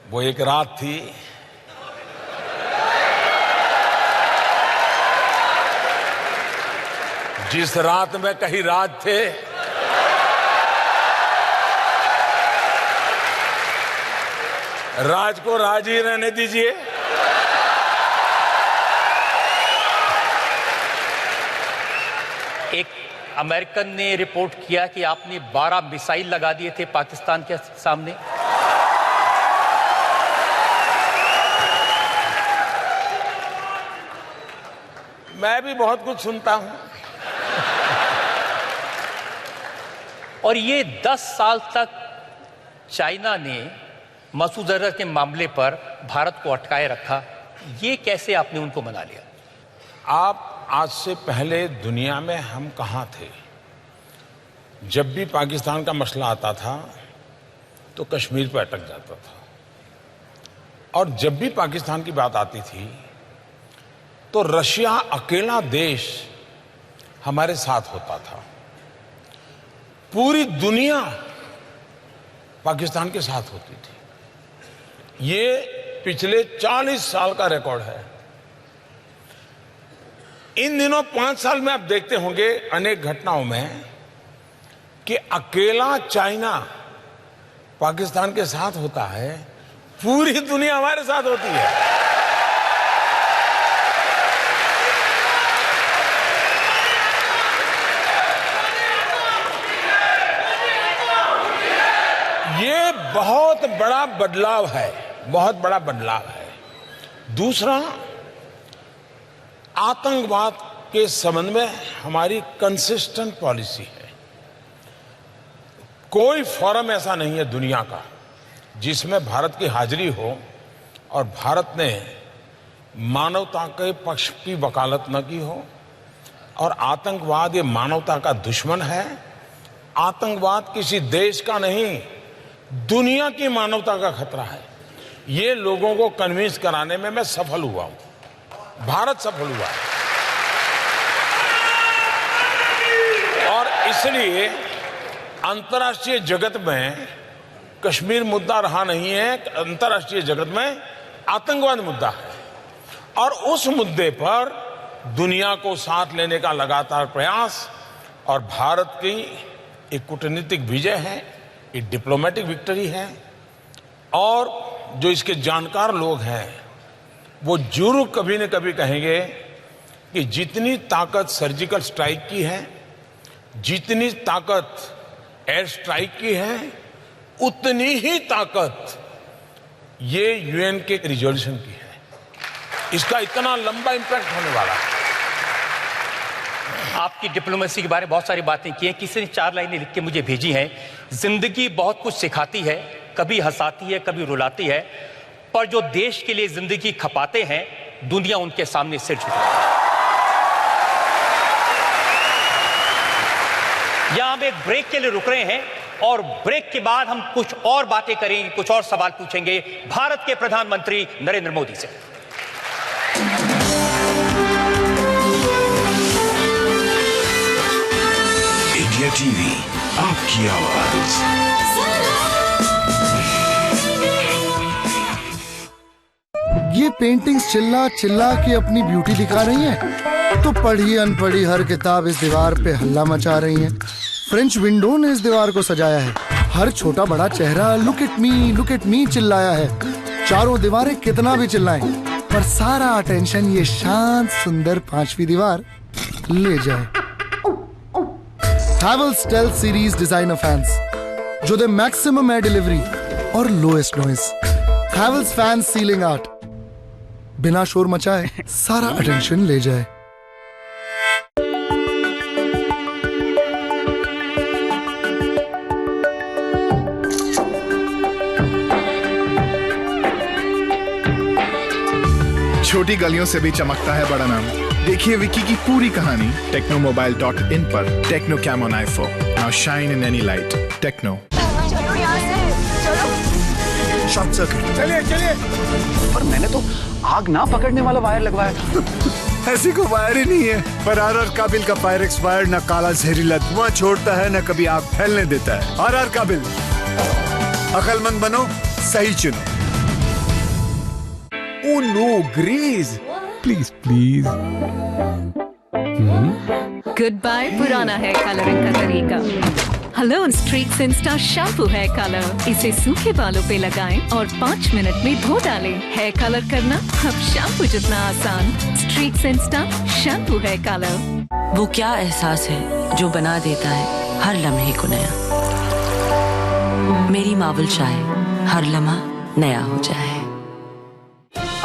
वो एक रात थी, जिस रात में कहीं राज थे, राज को राज ही रहने दीजिए। एक अमेरिकन ने रिपोर्ट किया कि आपने 12 मिसाइल लगा दिए थे पाकिस्तान के सामने। मैं भी बहुत कुछ सुनता हूं, और ये 10 साल तक चाइना ने मसूद अजहर के मामले पर भारत को अटकाए रखा, ये कैसे आपने उनको मना लिया? आप आज से पहले दुनिया में हम कहां थे? जब भी पाकिस्तान का मसला आता था तो कश्मीर पर अटक जाता था, और जब भी पाकिस्तान की बात आती थी तो रशिया अकेला देश हमारे साथ होता था। पूरी दुनिया पाकिस्तान के साथ होती थी। ये पिछले 40 साल का रिकॉर्ड है। इन दिनों 5 साल में आप देखते होंगे अनेक घटनाओं में कि अकेला चाइना पाकिस्तान के साथ होता है, पूरी दुनिया हमारे साथ होती है। ये बहुत बड़ा बदलाव है, बहुत बड़ा बदलाव है। दूसरा, आतंकवाद के संबंध में हमारी कंसिस्टेंट पॉलिसी है। कोई फोरम ऐसा नहीं है दुनिया का जिसमें भारत की हाजिरी हो और भारत ने मानवता के पक्ष की वकालत न की हो। और आतंकवाद ये मानवता का दुश्मन है। आतंकवाद किसी देश का नहीं, दुनिया की मानवता का खतरा है। ये लोगों को कन्विंस कराने में मैं सफल हुआ हूं, भारत सफल हुआ है। और इसलिए अंतर्राष्ट्रीय जगत में कश्मीर मुद्दा रहा नहीं है, अंतर्राष्ट्रीय जगत में आतंकवाद मुद्दा है। और उस मुद्दे पर दुनिया को साथ लेने का लगातार प्रयास और भारत की एक कूटनीतिक विजय है, एक डिप्लोमेटिक विक्ट्री है। और जो इसके जानकार लोग हैं वो जरूर कभी न कभी कहेंगे कि जितनी ताकत सर्जिकल स्ट्राइक की है, जितनी ताकत एयर स्ट्राइक की है, उतनी ही ताकत ये यूएन के रिजोल्यूशन की है। इसका इतना लंबा इंपैक्ट होने वाला है। आपकी डिप्लोमेसी के बारे में बहुत सारी बातें की हैं। किसी ने 4 लाइनें लिख के मुझे भेजी हैं। जिंदगी बहुत कुछ सिखाती है, कभी हंसाती है, कभी रुलाती है, पर जो देश के लिए जिंदगी खपाते हैं, दुनिया उनके सामने सिर झुकाती है। यहां हम एक ब्रेक के लिए रुक रहे हैं और ब्रेक के बाद हम कुछ और बातें करेंगे, कुछ और सवाल पूछेंगे भारत के प्रधानमंत्री नरेंद्र मोदी से। इंडिया टीवी, आपकी आवाज। ये पेंटिंग्स चिल्ला चिल्ला के अपनी ब्यूटी दिखा रही हैं, तो पढ़ी अनपढ़ी हर किताब इस दीवार पे हल्ला मचा रही है। फ्रेंच विंडो ने इस दीवार को सजाया है। हर छोटा बड़ा चेहरा लुक एट मी चिल्लाया है। चारों दीवारें कितना भी चिल्लाएं, पर सारा अटेंशन ये शांत सुंदर 5वीं दीवार ले जाए। Havells Stealth series designer fans, जो दे मैक्सिमम एयर डिलीवरी और lowest noise. Havells fans ceiling art, बिना शोर मचाए सारा अटेंशन ले जाए। छोटी गलियों से भी चमकता है बड़ा नाम। देखिए विकी की पूरी कहानी technomobile.in पर। Tecno Camon i4, now shine in any light। Tecno. Short circuit. चलिए। पर मैंने तो आग ना पकड़ने वाला वायर लगवाया था। ऐसी कोई वायर ही नहीं है। पर RR काबिल का पायरेक्स वायर न काला जहरीला धुआं छोड़ता है, न कभी आग फैलने देता है। RR काबिल, अकलमंद बनो, सही चुनो। Oh no, Grace! Please. Good bye पुराना है कलरिंग का तरीका। हलोन Streax insta shampoo hair colour, इसे सूखे बालों पे लगाएं और 5 मिनट में धो डालें। हेयर कलर करना अब शैम्पू जितना आसान। Streax insta shampoo hair colour. वो क्या एहसास है जो बना देता है हर लम्हे को नया। मेरी मावल चाहे हर लम्हा नया हो जाए।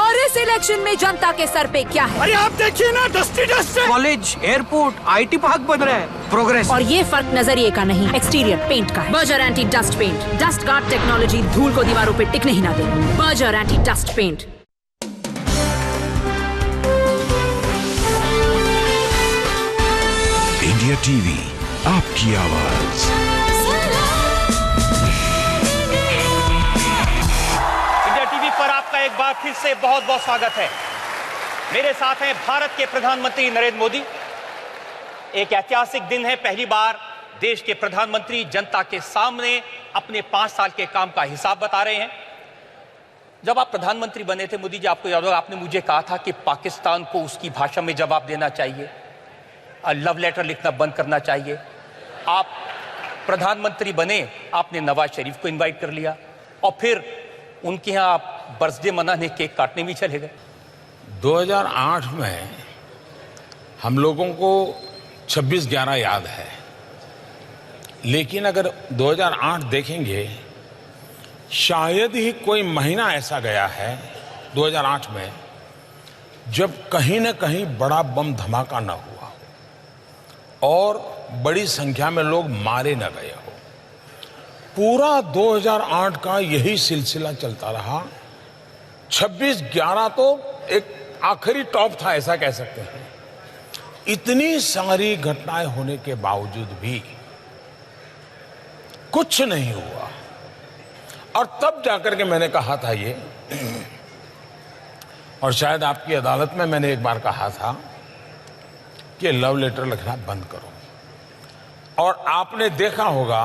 और इस इलेक्शन में जनता के सर पे क्या है? अरे आप देखिए ना, dust. College, airport, IT park बन रहा है। प्रोग्रेस। और ये फर्क नजरिए का नहीं, एक्सटीरियर पेंट का है। Berger anti dust paint, dust guard technology धूल को दीवारों पे टिकने ही ना दे। Berger anti dust paint. India TV, आपकी आवाज। पर आपका एक बार फिर से बहुत बहुत स्वागत है। मेरे साथ हैं भारत के प्रधानमंत्री नरेंद्र मोदी। एक ऐतिहासिक दिन है, पहली बार देश के प्रधानमंत्री जनता के सामने अपने 5 साल के काम का हिसाब बता रहे हैं। जब आप प्रधानमंत्री बने थे मोदी जी, आपको याद होगा, आपने मुझे कहा था कि पाकिस्तान को उसकी भाषा में जवाब देना चाहिए, लव लेटर लिखना बंद करना चाहिए। आप प्रधानमंत्री बने, आपने नवाज शरीफ को इनवाइट कर लिया और फिर उनके यहाँ आप बर्थडे मनाने, केक काटने भी चले गए। 2008 में हम लोगों को 26/11 याद है, लेकिन अगर 2008 देखेंगे, शायद ही कोई महीना ऐसा गया है 2008 में जब कहीं न कहीं बड़ा बम धमाका न हुआ और बड़ी संख्या में लोग मारे न गए हो। पूरा 2008 का यही सिलसिला चलता रहा। 26/11 तो एक आखिरी टॉप था, ऐसा कह सकते हैं। इतनी सारी घटनाएं होने के बावजूद भी कुछ नहीं हुआ। और तब जाकर के मैंने कहा था ये, और शायद आपकी अदालत में मैंने एक बार कहा था कि लव लेटर लिखना बंद करो। और आपने देखा होगा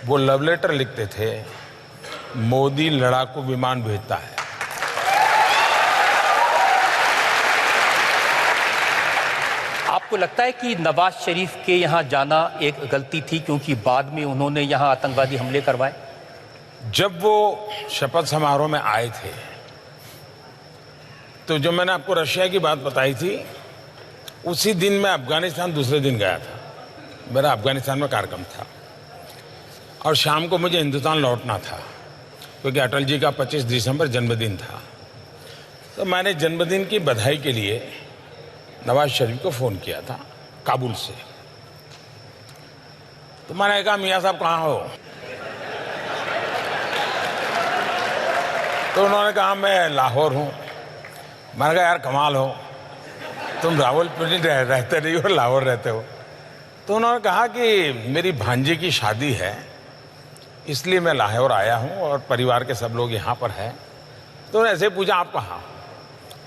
वो लव लेटर लिखते थे, मोदी लड़ाकू विमान भेजता है। आपको लगता है कि नवाज शरीफ के यहाँ जाना एक गलती थी, क्योंकि बाद में उन्होंने यहाँ आतंकवादी हमले करवाए? जब वो शपथ समारोह में आए थे तो जो मैंने आपको रशिया की बात बताई थी, उसी दिन मैं अफगानिस्तान दूसरे दिन गया था। मेरा अफगानिस्तान में कार्यक्रम था और शाम को मुझे हिंदुस्तान लौटना था, क्योंकि अटल जी का 25 दिसंबर जन्मदिन था। तो मैंने जन्मदिन की बधाई के लिए नवाज शरीफ को फ़ोन किया था काबुल से। तो मैंने कहा, मियाँ साहब कहाँ हो? तो उन्होंने कहा, मैं लाहौर हूँ। मैंने कहा, यार कमाल हो, तुम रावलपिंडी रहते नहीं हो, लाहौर रहते हो। तो उन्होंने कहा कि मेरी भांजी की शादी है, इसलिए मैं लाहौर आया हूँ और परिवार के सब लोग यहाँ पर हैं। तो ऐसे पूछा, आप कहाँ?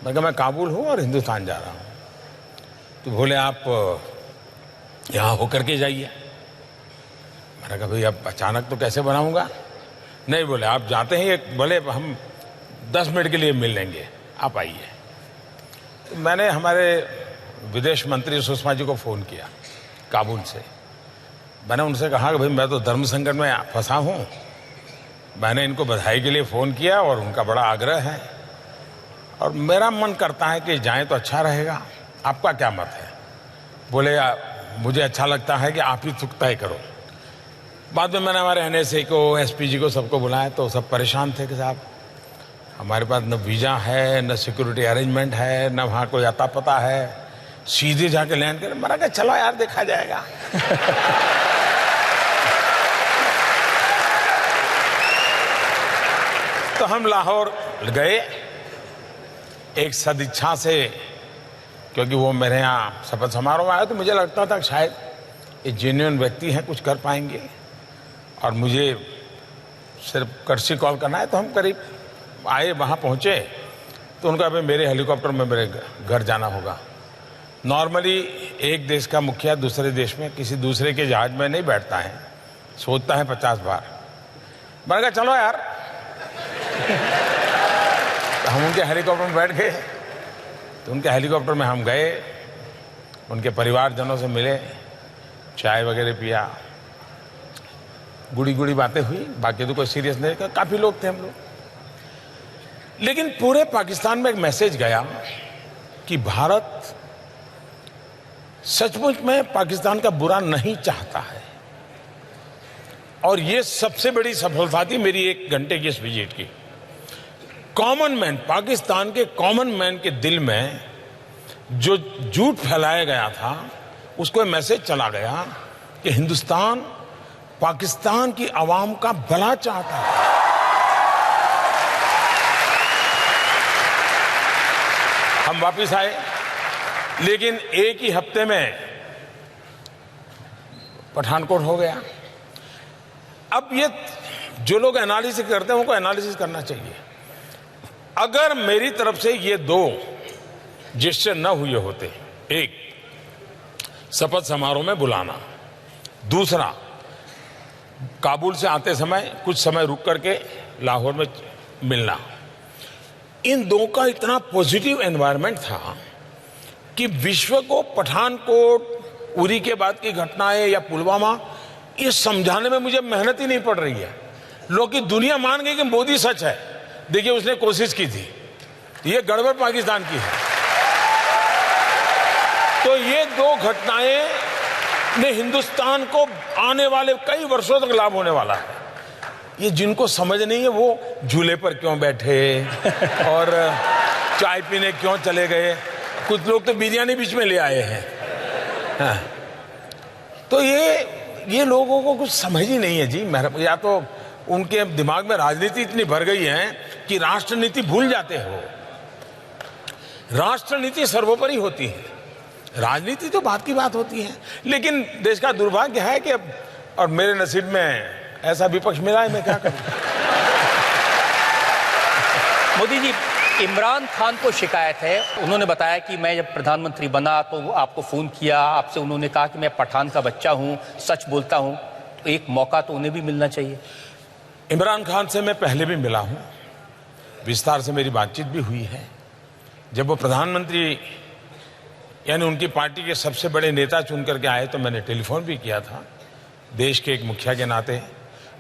मैं कहा, मैं काबुल हूँ और हिंदुस्तान जा रहा हूँ। तो बोले, आप यहाँ होकर के जाइए। मैंने कहा, भाई अब अचानक तो कैसे बनाऊँगा? नहीं, बोले आप जाते हैं, बोले हम 10 मिनट के लिए मिल लेंगे, आप आइए। तो मैंने हमारे विदेश मंत्री सुषमा जी को फ़ोन किया काबुल से। मैंने उनसे कहा कि भाई मैं तो धर्म संकट में फंसा हूँ। मैंने इनको बधाई के लिए फ़ोन किया और उनका बड़ा आग्रह है और मेरा मन करता है कि जाएं तो अच्छा रहेगा, आपका क्या मत है? बोले, मुझे अच्छा लगता है कि आप ही तय करो। बाद में मैंने हमारे NSA को, SPG को, सबको बुलाया तो सब परेशान थे कि साहब हमारे पास न वीज़ा है, न सिक्योरिटी अरेंजमेंट है, न वहाँ कोई अता पता है, सीधे जाके लैंड कर। मैंने कहा, चलो यार देखा जाएगा। तो हम लाहौर गए एक सदिच्छा से, क्योंकि वो मेरे यहाँ शपथ समारोह में आया तो मुझे लगता था कि शायद ये जेन्युइन व्यक्ति हैं, कुछ कर पाएंगे। और मुझे सिर्फ कर्सी कॉल करना है। तो हम करीब आए, वहाँ पहुँचे तो उनका भाई मेरे हेलीकॉप्टर में मेरे घर जाना होगा। नॉर्मली एक देश का मुखिया दूसरे देश में किसी दूसरे के जहाज में नहीं बैठता है, सोचता है 50 बार। मैंने कहा, चलो यार। तो हम उनके हेलीकॉप्टर में बैठ गए। तो उनके हेलीकॉप्टर में हम गए, उनके परिवारजनों से मिले, चाय वगैरह पिया, गुड़ी गुड़ी बातें हुई। बाकी तो कोई सीरियस नहीं, काफ़ी लोग थे हम लोग। लेकिन पूरे पाकिस्तान में एक मैसेज गया कि भारत सचमुच में पाकिस्तान का बुरा नहीं चाहता है। और ये सबसे बड़ी सफलता थी मेरी 1 घंटे की इस विजिट की। कॉमन मैन, पाकिस्तान के कॉमन मैन के दिल में जो झूठ फैलाया गया था, उसको मैसेज चला गया कि हिंदुस्तान पाकिस्तान की आवाम का भला चाहता है। हम वापिस आए, लेकिन एक ही हफ्ते में पठानकोट हो गया। अब ये जो लोग एनालिसिस करते हैं उनको एनालिसिस करना चाहिए। अगर मेरी तरफ से ये 2 जेस्चर न हुए होते, एक शपथ समारोह में बुलाना दूसरा, काबुल से आते समय कुछ समय रुक करके लाहौर में मिलना। इन दो का इतना पॉजिटिव एनवायरनमेंट था कि विश्व को पठानकोट, उरी के बाद की घटनाएं या पुलवामा, ये समझाने में मुझे मेहनत ही नहीं पड़ रही है। लोग की दुनिया मान गई कि मोदी सच है। देखिए, उसने कोशिश की थी, ये गड़बड़ पाकिस्तान की है। तो ये दो घटनाएं ने हिंदुस्तान को आने वाले कई वर्षों तक लाभ होने वाला है। ये जिनको समझ नहीं है वो झूले पर क्यों बैठे और चाय पीने क्यों चले गए। कुछ लोग तो बिरयानी बीच में ले आए हैं। हाँ। तो ये लोगों को कुछ समझ ही नहीं है जी। या तो उनके दिमाग में राजनीति इतनी भर गई है कि राष्ट्रनीति भूल जाते हो। राष्ट्रनीति सर्वोपरि होती है, राजनीति तो बात की बात होती है। लेकिन देश का दुर्भाग्य है कि अब, और मेरे नसीब में ऐसा विपक्ष मिला है, मैं क्या करूं। मोदी जी, इमरान खान को शिकायत है, उन्होंने बताया कि मैं जब प्रधानमंत्री बना तो आपको फोन किया, आपसे उन्होंने कहा कि मैं पठान का बच्चा हूं, सच बोलता हूं, तो एक मौका तो उन्हें भी मिलना चाहिए। इमरान खान से मैं पहले भी मिला हूं, विस्तार से मेरी बातचीत भी हुई है। जब वो प्रधानमंत्री यानी उनकी पार्टी के सबसे बड़े नेता चुन करके आए तो मैंने टेलीफोन भी किया था, देश के एक मुखिया के नाते।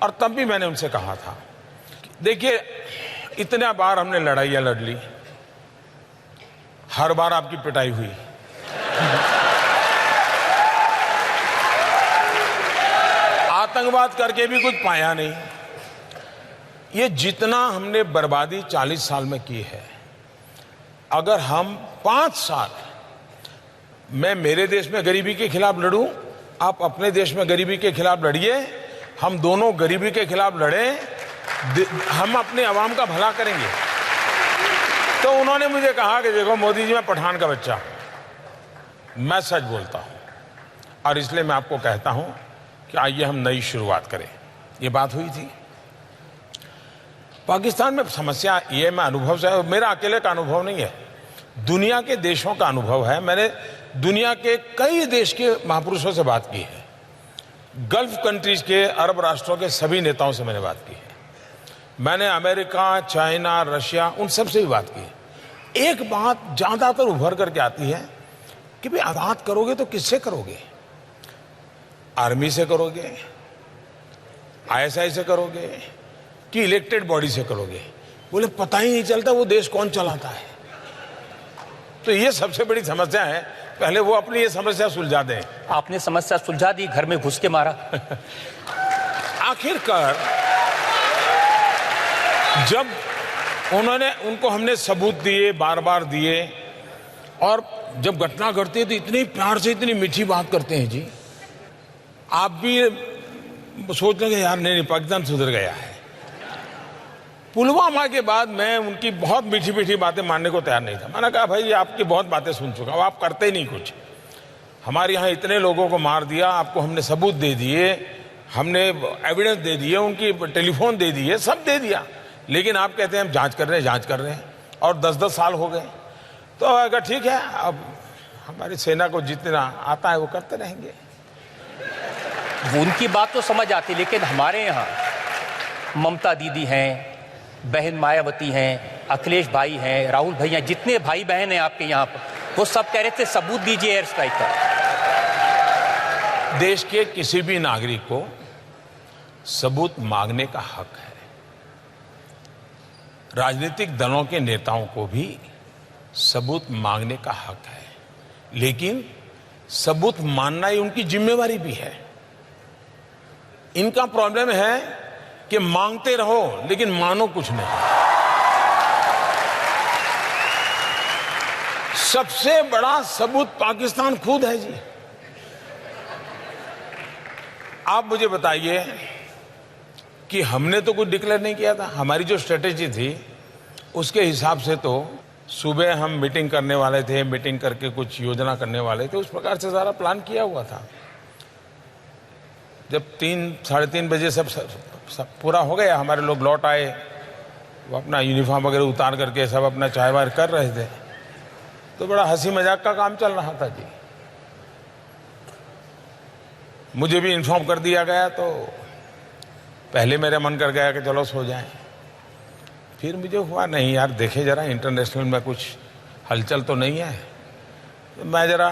और तब भी मैंने उनसे कहा था, देखिए, इतने बार हमने लड़ाइयां लड़ ली, हर बार आपकी पिटाई हुई। आतंकवाद करके भी कुछ पाया नहीं। ये जितना हमने बर्बादी 40 साल में की है, अगर हम 5 साल मैं मेरे देश में गरीबी के खिलाफ लड़ूं, आप अपने देश में गरीबी के खिलाफ लड़िए, हम दोनों गरीबी के खिलाफ लड़ें, हम अपने अवाम का भला करेंगे। तो उन्होंने मुझे कहा कि देखो मोदी जी, मैं पठान का बच्चा हूं, मैं सच बोलता हूं, और इसलिए मैं आपको कहता हूं कि आइए हम नई शुरुआत करें। ये बात हुई थी। पाकिस्तान में समस्या ये, मैं अनुभव से, मेरा अकेले का अनुभव नहीं है, दुनिया के देशों का अनुभव है। मैंने दुनिया के कई देश के महापुरुषों से बात की है, गल्फ कंट्रीज के, अरब राष्ट्रों के सभी नेताओं से मैंने बात की है, मैंने अमेरिका, चाइना, रशिया, उन सब से भी बात की है। एक बात ज्यादातर उभर करके आती है कि भाई बात करोगे तो किससे करोगे? आर्मी से करोगे, आईएसआई से करोगे कि इलेक्टेड बॉडी से करोगे? बोले पता ही नहीं चलता वो देश कौन चलाता है। तो ये सबसे बड़ी समस्या है, पहले वो अपनी ये समस्या सुलझा दें। आपने समस्या सुलझा दी, घर में घुस के मारा। आखिरकार जब उनको हमने सबूत दिए, बार बार दिए, और जब घटना घटती है तो इतनी प्यार से, इतनी मीठी बात करते हैं जी, आप भी सोच लेंगे यार नहीं, पाकिस्तान सुधर गया है। पुलवामा के बाद मैं उनकी बहुत मीठी मीठी बातें मानने को तैयार नहीं था। मैंने कहा भाई आपकी बहुत बातें सुन चुका हूं, आप करते ही नहीं कुछ। हमारे यहाँ इतने लोगों को मार दिया, आपको हमने सबूत दे दिए, हमने एविडेंस दे दिए, उनकी टेलीफोन दे दिए, सब दे दिया, लेकिन आप कहते हैं हम जांच कर रहे हैं, और 10-10 साल हो गए। तो अगर ठीक है, अब हमारी सेना को जितना आता है वो करते रहेंगे। उनकी बात तो समझ आती, लेकिन हमारे यहाँ ममता दीदी हैं, बहन मायावती हैं, अखिलेश भाई हैं, राहुल भैया, जितने भाई बहन हैं आपके यहाँ पर, वो सब कह रहे थे सबूत दीजिए एयर स्ट्राइक का। देश के किसी भी नागरिक को सबूत मांगने का हक है। राजनीतिक दलों के नेताओं को भी सबूत मांगने का हक है, लेकिन सबूत मानना ही उनकी जिम्मेवारी भी है। इनका प्रॉब्लम है कि मांगते रहो लेकिन मानो कुछ नहीं। सबसे बड़ा सबूत पाकिस्तान खुद है जी। आप मुझे बताइए कि हमने तो कुछ डिक्लेयर नहीं किया था। हमारी जो स्ट्रेटेजी थी उसके हिसाब से तो सुबह हम मीटिंग करने वाले थे, मीटिंग करके कुछ योजना करने वाले थे, उस प्रकार से सारा प्लान किया हुआ था। जब 3-3:30 बजे सब पूरा हो गया, हमारे लोग लौट आए, वो अपना यूनिफॉर्म वगैरह उतार करके सब अपना चाय वाय कर रहे थे, तो बड़ा हंसी मजाक का काम चल रहा था जी। मुझे भी इन्फॉर्म कर दिया गया, तो पहले मेरा मन कर गया कि चलो सो जाएं। फिर मुझे हुआ नहीं यार, देखे जरा इंटरनेशनल में कुछ हलचल तो नहीं है। तो मैं जरा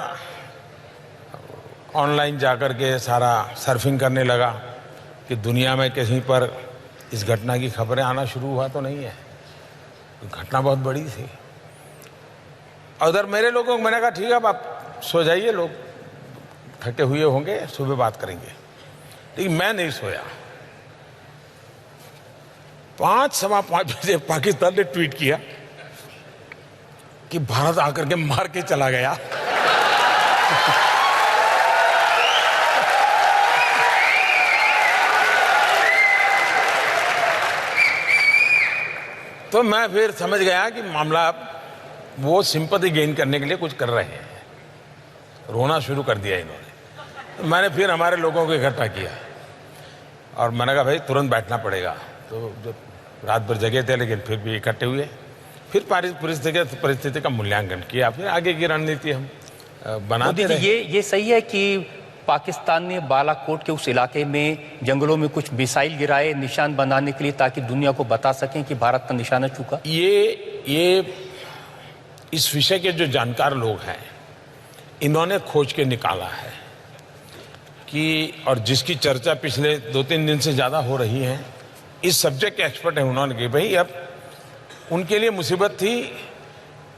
ऑनलाइन जाकर के सारा सर्फिंग करने लगा कि दुनिया में कहीं पर इस घटना की खबरें आना शुरू हुआ तो नहीं है। घटना बहुत बड़ी थी। उधर मेरे लोगों को मैंने कहा ठीक है, अब आप सो जाइए, लोग थके हुए होंगे, सुबह बात करेंगे। लेकिन मैं नहीं सोया। 5-5:15 बजे पाकिस्तान ने ट्वीट किया कि भारत आकर के मार के चला गया। तो मैं फिर समझ गया कि मामला वो सिंपैथी गेन करने के लिए कुछ कर रहे हैं। रोना शुरू कर दिया इन्होंने। तो मैंने फिर हमारे लोगों को इकट्ठा किया और मैंने कहा भाई तुरंत बैठना पड़ेगा। तो जो रात भर जगे थे लेकिन फिर भी इकट्ठे हुए, फिर परिस्थिति का मूल्यांकन किया, फिर आगे की रणनीति हम बनाते रहे। ये सही है कि पाकिस्तान ने बालाकोट के उस इलाके में जंगलों में कुछ मिसाइल गिराए निशान बनाने के लिए, ताकि दुनिया को बता सकें कि भारत का निशाना चूका? ये इस विषय के जो जानकार लोग हैं इन्होंने खोज के निकाला है कि, और जिसकी चर्चा पिछले 2-3 दिन से ज्यादा हो रही है, इस सब्जेक्ट के एक्सपर्ट हैं उन्होंने कि भाई अब उनके लिए मुसीबत थी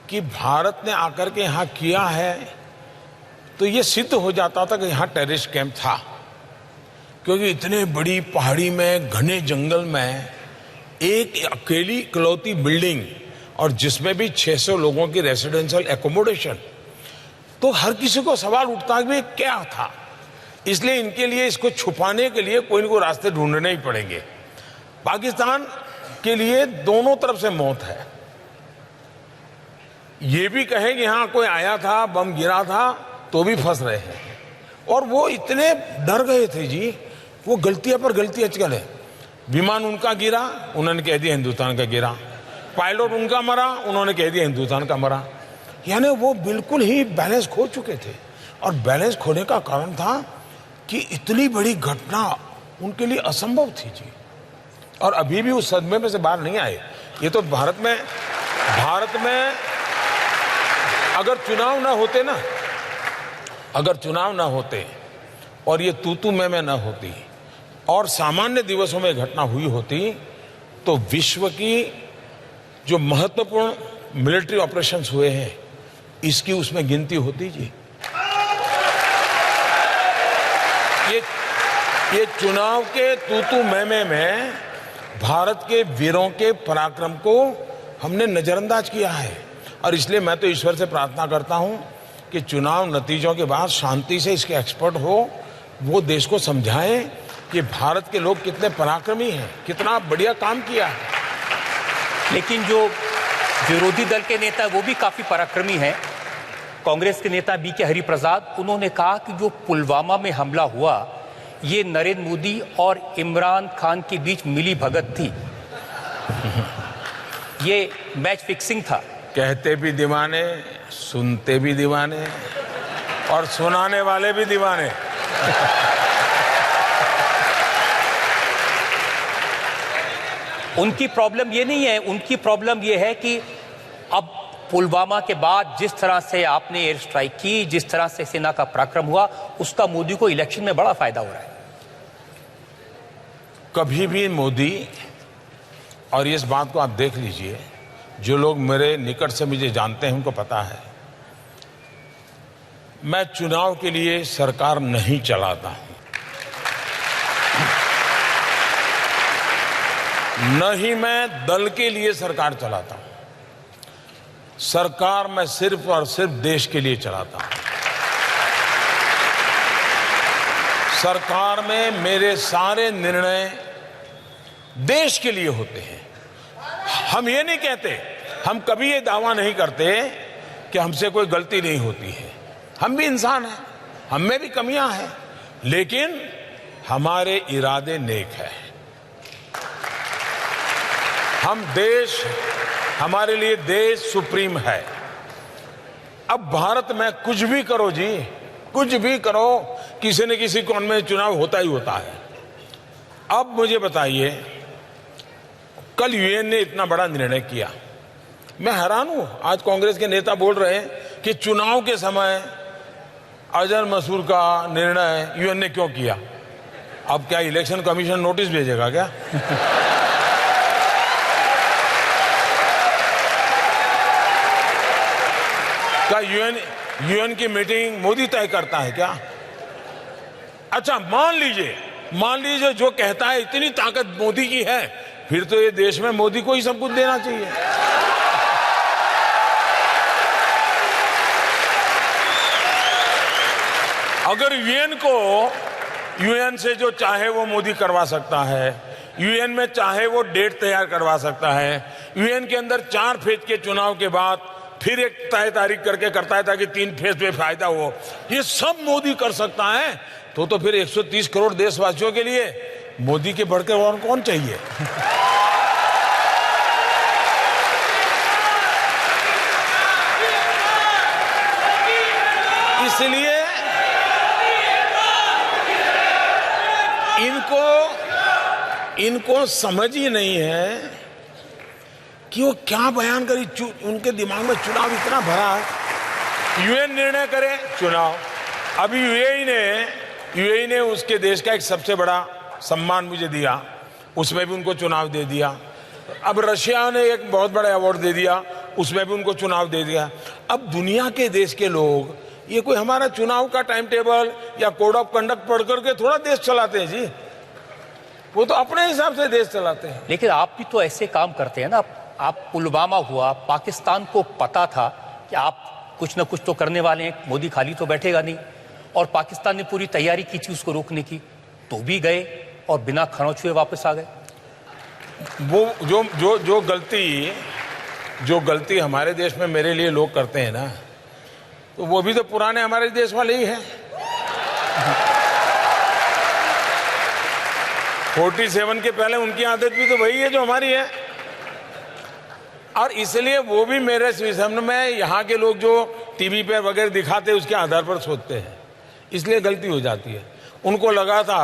कि भारत ने आकर के यहाँ किया है तो ये सिद्ध हो जाता था कि यहाँ टेररिस्ट कैंप था, क्योंकि इतने बड़ी पहाड़ी में घने जंगल में एक अकेली इकलौती बिल्डिंग और जिसमें भी 600 लोगों की रेसिडेंशियल एकोमोडेशन, तो हर किसी को सवाल उठता है कि क्या था। इसलिए इनके लिए इसको छुपाने के लिए कोई न कोई रास्ते ढूंढने ही पड़ेंगे। पाकिस्तान के लिए दोनों तरफ से मौत है। ये भी कहे कि यहां कोई आया था, बम गिरा था, तो भी फंस रहे हैं। और वो इतने डर गए थे जी, वो गलतियां पर गलतियां चले। विमान उनका गिरा, उन्होंने कह दिया हिंदुस्तान का गिरा। पायलट उनका मरा, उन्होंने कह दिया हिंदुस्तान का मरा। यानी वो बिल्कुल ही बैलेंस खो चुके थे। और बैलेंस खोने का कारण था कि इतनी बड़ी घटना उनके लिए असंभव थी जी। और अभी भी उस सदमे में से बाहर नहीं आए। ये तो भारत में अगर चुनाव ना होते ना, अगर चुनाव ना होते और ये तू मैं ना होती और सामान्य दिवसों में घटना हुई होती, तो विश्व की जो महत्वपूर्ण मिलिट्री ऑपरेशंस हुए हैं इसकी उसमें गिनती होती जी। ये चुनाव के तू मैं में भारत के वीरों के पराक्रम को हमने नजरअंदाज किया है। और इसलिए मैं तो ईश्वर से प्रार्थना करता हूं कि चुनाव नतीजों के बाद शांति से इसके एक्सपर्ट हो, वो देश को समझाएं कि भारत के लोग कितने पराक्रमी हैं, कितना बढ़िया काम किया है। लेकिन जो विरोधी दल के नेता वो भी काफी पराक्रमी हैं। कांग्रेस के नेता बीके हरिप्रसाद, उन्होंने कहा कि जो पुलवामा में हमला हुआ ये नरेंद्र मोदी और इमरान खान के बीच मिली भगत थी, ये मैच फिक्सिंग था। कहते भी दीवाने, सुनते भी दीवाने और सुनाने वाले भी दीवाने। उनकी प्रॉब्लम ये नहीं है, उनकी प्रॉब्लम ये है कि अब पुलवामा के बाद जिस तरह से आपने एयर स्ट्राइक की, जिस तरह से सेना का पराक्रम हुआ, उसका मोदी को इलेक्शन में बड़ा फायदा हो रहा है। कभी भी मोदी, और इस बात को आप देख लीजिए, जो लोग मेरे निकट से मुझे जानते हैं उनको पता है, मैं चुनाव के लिए सरकार नहीं चलाता हूं, न ही मैं दल के लिए सरकार चलाता हूं। सरकार मैं सिर्फ और सिर्फ देश के लिए चलाता हूं। सरकार में मेरे सारे निर्णय देश के लिए होते हैं। हम ये नहीं कहते, हम कभी ये दावा नहीं करते कि हमसे कोई गलती नहीं होती है। हम भी इंसान हैं, हम में भी कमियां हैं, लेकिन हमारे इरादे नेक हैं। हमारे लिए देश सुप्रीम है। अब भारत में कुछ भी करो जी, कुछ भी करो, किसी न किसी कौन में चुनाव होता ही होता है। अब मुझे बताइए, कल यूएन ने इतना बड़ा निर्णय किया, मैं हैरान हूं। आज कांग्रेस के नेता बोल रहे हैं कि चुनाव के समय अजर मसूद का निर्णय यूएन ने क्यों किया। अब क्या इलेक्शन कमीशन नोटिस भेजेगा क्या? क्या यूएन की मीटिंग मोदी तय करता है क्या? अच्छा, मान लीजिए जो कहता है इतनी ताकत मोदी की है, फिर तो ये देश में मोदी को ही सब कुछ देना चाहिए। अगर यूएन से जो चाहे वो मोदी करवा सकता है, यूएन में चाहे वो डेट तैयार करवा सकता है, यूएन के अंदर 4 फेज के चुनाव के बाद फिर एक तय तारीख करके करता है ताकि 3 फेज में फायदा हो, ये सब मोदी कर सकता है, तो फिर 130 करोड़ देशवासियों के लिए मोदी के बढ़कर और कौन चाहिए? इसलिए इनको समझ ही नहीं है कि वो क्या बयान करी। उनके दिमाग में चुनाव इतना भरा है। यूएन निर्णय करे चुनाव। अभी यूएई ने उसके देश का एक सबसे बड़ा सम्मान मुझे दिया, उसमें भी उनको चुनाव दे दिया। अब रशिया ने एक बहुत बड़ा अवार्ड दे दिया, उसमें भी उनको चुनाव दे दिया। अब दुनिया के देश के लोग ये कोई हमारा चुनाव का टाइम टेबल या कोड ऑफ कंडक्ट पढ़ करके थोड़ा देश चलाते हैं जी, वो तो अपने हिसाब से देश चलाते हैं। लेकिन आप भी तो ऐसे काम करते हैं ना। आप पुलवामा हुआ, पाकिस्तान को पता था कि आप कुछ ना कुछ तो करने वाले हैं, मोदी खाली तो बैठेगा नहीं, और पाकिस्तान ने पूरी तैयारी की थी उसको रोकने की, तो भी गए और बिना खरोंच हुए वापस आ गए। वो जो गलती हमारे देश में मेरे लिए लोग करते हैं ना, तो वो भी तो पुराने हमारे देश वाले ही हैं। 47 के पहले उनकी आदत भी तो वही है जो हमारी है, और इसलिए वो भी मेरे समझ में यहाँ के लोग जो टीवी पे वगैरह दिखाते हैं उसके आधार पर सोचते हैं, इसलिए गलती हो जाती है। उनको लगा था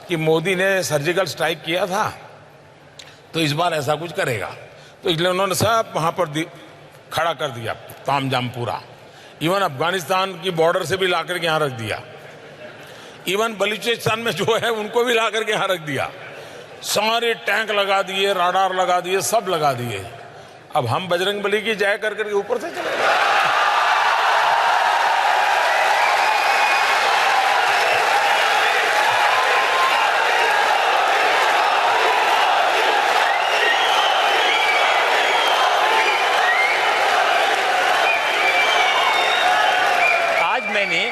कि मोदी ने सर्जिकल स्ट्राइक किया था तो इस बार ऐसा कुछ करेगा, तो इसलिए उन्होंने सब वहां पर खड़ा कर दिया तामझाम पूरा। इवन अफगानिस्तान की बॉर्डर से भी लाकर के यहाँ रख दिया, इवन बलूचिस्तान में जो है उनको भी लाकर के यहाँ रख दिया। सारे टैंक लगा दिए, राडार लगा दिए, सब लगा दिए। अब हम बजरंगबली की जय कर करके ऊपर से चले गए। आज मैंने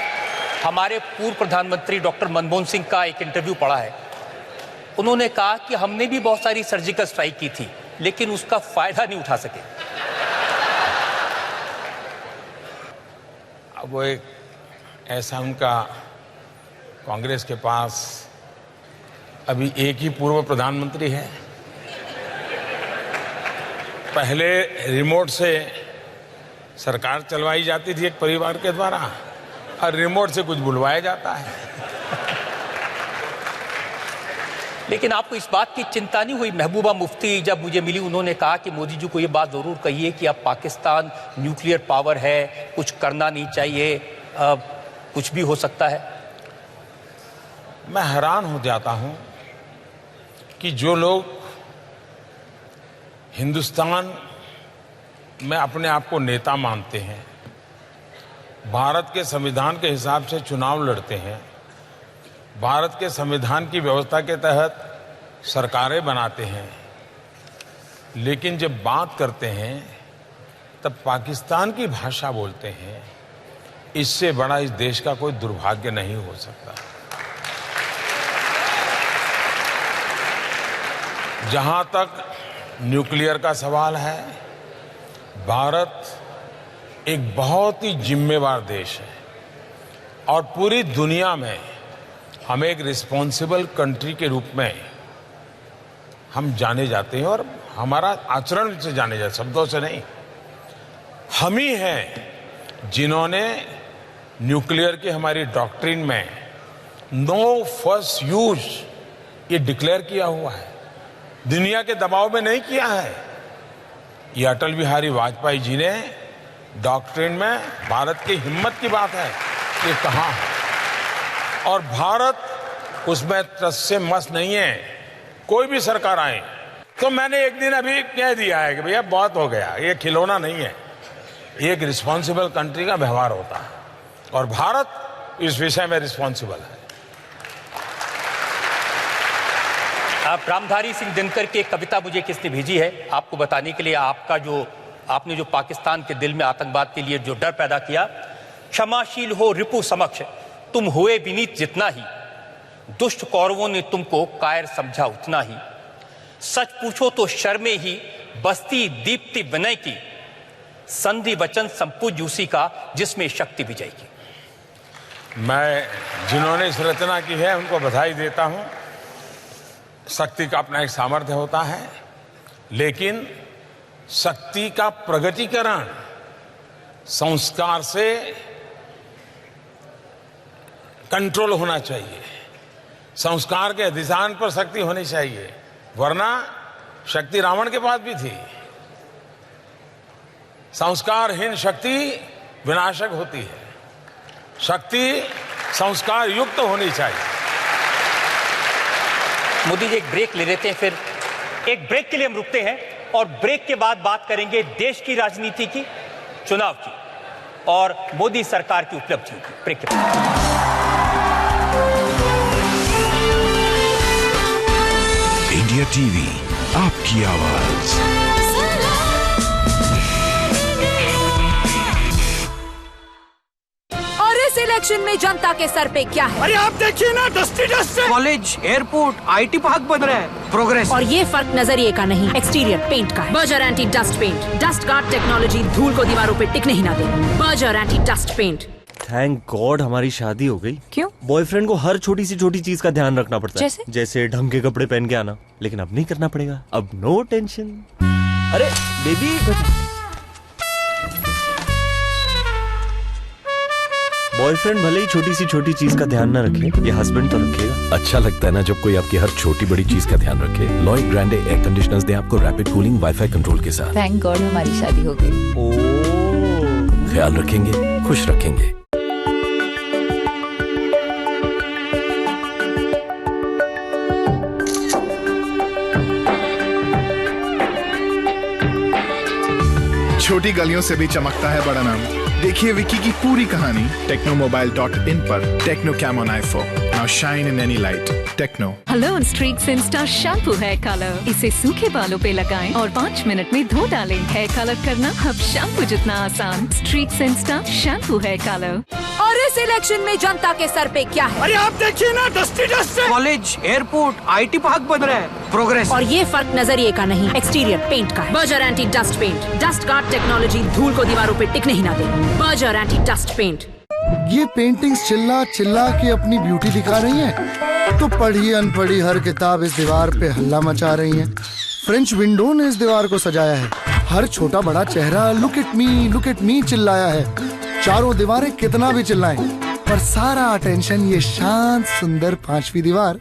हमारे पूर्व प्रधानमंत्री डॉक्टर मनमोहन सिंह का एक इंटरव्यू पढ़ा है। उन्होंने कहा कि हमने भी बहुत सारी सर्जिकल स्ट्राइक की थी लेकिन उसका फायदा नहीं उठा सके। अब वो एक ऐसा उनका कांग्रेस के पास अभी एक ही पूर्व प्रधानमंत्री है। पहले रिमोट से सरकार चलवाई जाती थी एक परिवार के द्वारा, और रिमोट से कुछ बुलवाया जाता है। लेकिन आपको इस बात की चिंता नहीं हुई? महबूबा मुफ्ती जब मुझे मिली, उन्होंने कहा कि मोदी जी को ये बात जरूर कहिए कि अब पाकिस्तान न्यूक्लियर पावर है, कुछ करना नहीं चाहिए, कुछ भी हो सकता है। मैं हैरान हो जाता हूं कि जो लोग हिंदुस्तान में अपने आप को नेता मानते हैं, भारत के संविधान के हिसाब से चुनाव लड़ते हैं, भारत के संविधान की व्यवस्था के तहत सरकारें बनाते हैं, लेकिन जब बात करते हैं तब पाकिस्तान की भाषा बोलते हैं, इससे बड़ा इस देश का कोई दुर्भाग्य नहीं हो सकता। जहां तक न्यूक्लियर का सवाल है, भारत एक बहुत ही जिम्मेवार देश है और पूरी दुनिया में हम एक रिस्पॉन्सिबल कंट्री के रूप में हम जाने जाते हैं, और हमारा आचरण से जाने जाते, शब्दों से नहीं। हम ही हैं जिन्होंने न्यूक्लियर की हमारी डॉक्ट्रिन में नो फर्स्ट यूज ये डिक्लेयर किया हुआ है, दुनिया के दबाव में नहीं किया है। ये अटल बिहारी वाजपेयी जी ने डॉक्ट्रिन में भारत की हिम्मत की बात है ये कहा है, और भारत उसमें टस से मस नहीं है। कोई भी सरकार आए तो मैंने एक दिन अभी कह दिया है कि भैया बहुत हो गया, ये खिलौना नहीं है, ये एक रिस्पॉन्सिबल कंट्री का व्यवहार होता है, और भारत इस विषय में रिस्पॉन्सिबल है। आप रामधारी सिंह दिनकर की एक कविता मुझे किसने भेजी है आपको बताने के लिए, आपने जो पाकिस्तान के दिल में आतंकवाद के लिए जो डर पैदा किया। क्षमाशील हो रिपु समक्ष तुम हुए विनीत जितना ही, दुष्ट कौरवों ने तुमको कायर समझा उतना ही, सच पूछो तो शर्मे ही बस्ती दीप्ति विनय की, संधि वचन संपूज्य उसी का जिसमें शक्ति विजय की। मैं जिन्होंने इस रचना की है उनको बधाई देता हूं। शक्ति का अपना एक सामर्थ्य होता है, लेकिन शक्ति का प्रगटीकरण संस्कार से कंट्रोल होना चाहिए, संस्कार के अधिष्ठान पर शक्ति होनी चाहिए, वरना शक्ति रावण के पास भी थी। संस्कारहीन शक्ति विनाशक होती है, शक्ति संस्कार युक्त होनी चाहिए। मोदी जी एक ब्रेक ले लेते हैं, फिर एक ब्रेक के लिए हम रुकते हैं और ब्रेक के बाद बात करेंगे देश की राजनीति की, चुनाव की और मोदी सरकार की उपलब्धियों की। ब्रेक के बाद इंडिया टीवी आपकी आवाज। इलेक्शन में जनता के सर पे क्या है? अरे आप देखिए ना, dusty dust college, airport, IT park बन रहा है, प्रोग्रेस। और ये फर्क नजरिए का नहीं, एक्सटीरियर पेंट का है। Berger anti dust paint, dust guard technology धूल को दीवारों पे टिकने ही ना दे। Berger anti dust paint. Thank God हमारी शादी हो गई। क्यों? बॉयफ्रेंड को हर छोटी सी छोटी चीज का ध्यान रखना पड़ता है, जैसे ढंग के कपड़े पहन के आना, लेकिन अब नहीं करना पड़ेगा। अब नो टेंशन। अरे बेबी, बॉयफ्रेंड भले ही छोटी सी छोटी चीज का ध्यान न रखे, ये हस्बैंड तो रखेगा। अच्छा लगता है ना जब कोई आपकी हर छोटी बड़ी चीज का ध्यान रखे। लॉयड ग्रैंडे एयर कंडीशनर्स दे आपको रैपिड कूलिंग वाईफाई कंट्रोल के साथ। थैंक गॉड हमारी शादी हो गई। ख्याल रखेंगे, खुश रखेंगे। छोटी गलियों से भी चमकता है बड़ा नाम। देखिए विकी की पूरी कहानी technomobile.in पर। Tecno Camon i4 now shine in any light. Tecno. Hello Streax insta shampoo hair colour, इसे सूखे बालों पे लगाएं और 5 मिनट में धो डालें। हेयर कलर करना अब शैम्पू जितना आसान। Streax insta shampoo hair colour. और इस इलेक्शन में जनता के सर पे क्या है? अरे आप देखिए ना, dusty dust college, airport, IT park बन रहा है, प्रोग्रेस। और ये फर्क नजरिए का नहीं, एक्सटीरियर पेंट का है। Berger anti dust paint, dust guard technology धूल को दीवारों पे टिकने ही ना दे। Berger anti dust paint. ये पेंटिंग्स चिल्ला चिल्ला के अपनी ब्यूटी दिखा रही हैं, तो पढ़ी अनपढ़ी हर किताब इस दीवार पे हल्ला मचा रही है। फ्रेंच विंडो ने इस दीवार को सजाया है, हर छोटा बड़ा चेहरा लुक एट मी चिल्लाया है। चारों दीवारें कितना भी चिल्लाएं, पर सारा अटेंशन ये शांत सुंदर 5वीं दीवार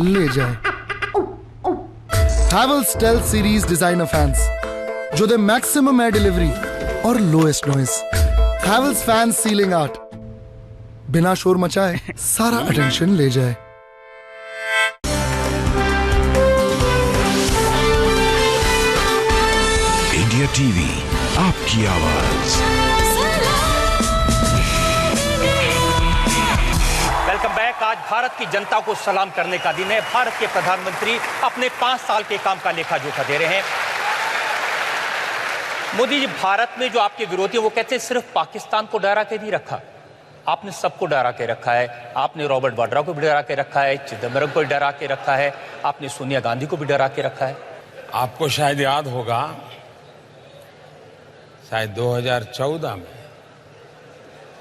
ले जाए। Havells stealth series designer fans, जो दे मैक्सिमम एयर डिलीवरी और lowest noise. Havells fans ceiling art, बिना शोर मचाए सारा अटेंशन ले जाए। इंडिया टीवी आपकी आवाज। Welcome back. आज भारत की जनता को सलाम करने का दिन है। भारत के प्रधानमंत्री अपने 5 साल के काम का लेखा जोखा दे रहे हैं। मोदी जी, भारत में जो आपके विरोधी वो कहते हैं सिर्फ पाकिस्तान को डरा के नहीं रखा, आपने सबको डरा के रखा है। आपने रॉबर्ट वाड्रा को भी डरा के रखा है, चिदम्बरम को भी डरा के रखा है, आपने सोनिया गांधी को भी डरा के रखा है। आपको शायद याद होगा, शायद 2014 में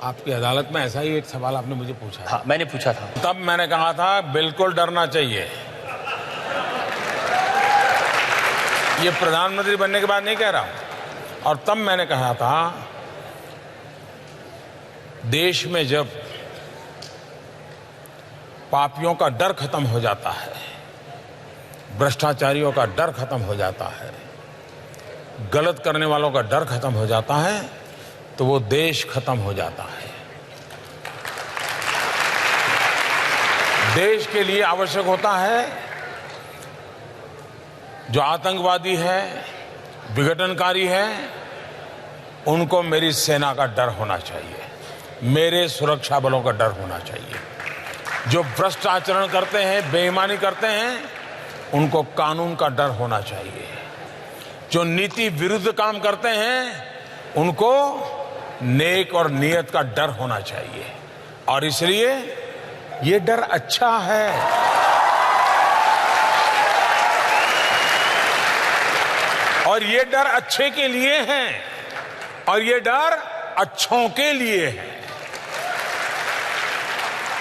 आपकी अदालत में ऐसा ही एक सवाल आपने मुझे पूछा। हाँ, मैंने पूछा था। तब मैंने कहा था बिल्कुल डरना चाहिए। ये प्रधानमंत्री बनने के बाद नहीं कह रहा हूं। और तब मैंने कहा था देश में जब पापियों का डर खत्म हो जाता है, भ्रष्टाचारियों का डर खत्म हो जाता है, गलत करने वालों का डर खत्म हो जाता है, तो वो देश खत्म हो जाता है। देश के लिए आवश्यक होता है जो आतंकवादी है, विघटनकारी है, उनको मेरी सेना का डर होना चाहिए, मेरे सुरक्षा बलों का डर होना चाहिए। जो भ्रष्ट आचरण करते हैं, बेईमानी करते हैं, उनको कानून का डर होना चाहिए। जो नीति विरुद्ध काम करते हैं, उनको नेक और नियत का डर होना चाहिए। और इसलिए ये डर अच्छा है। और ये डर अच्छे के लिए है, और ये डर अच्छों के लिए है।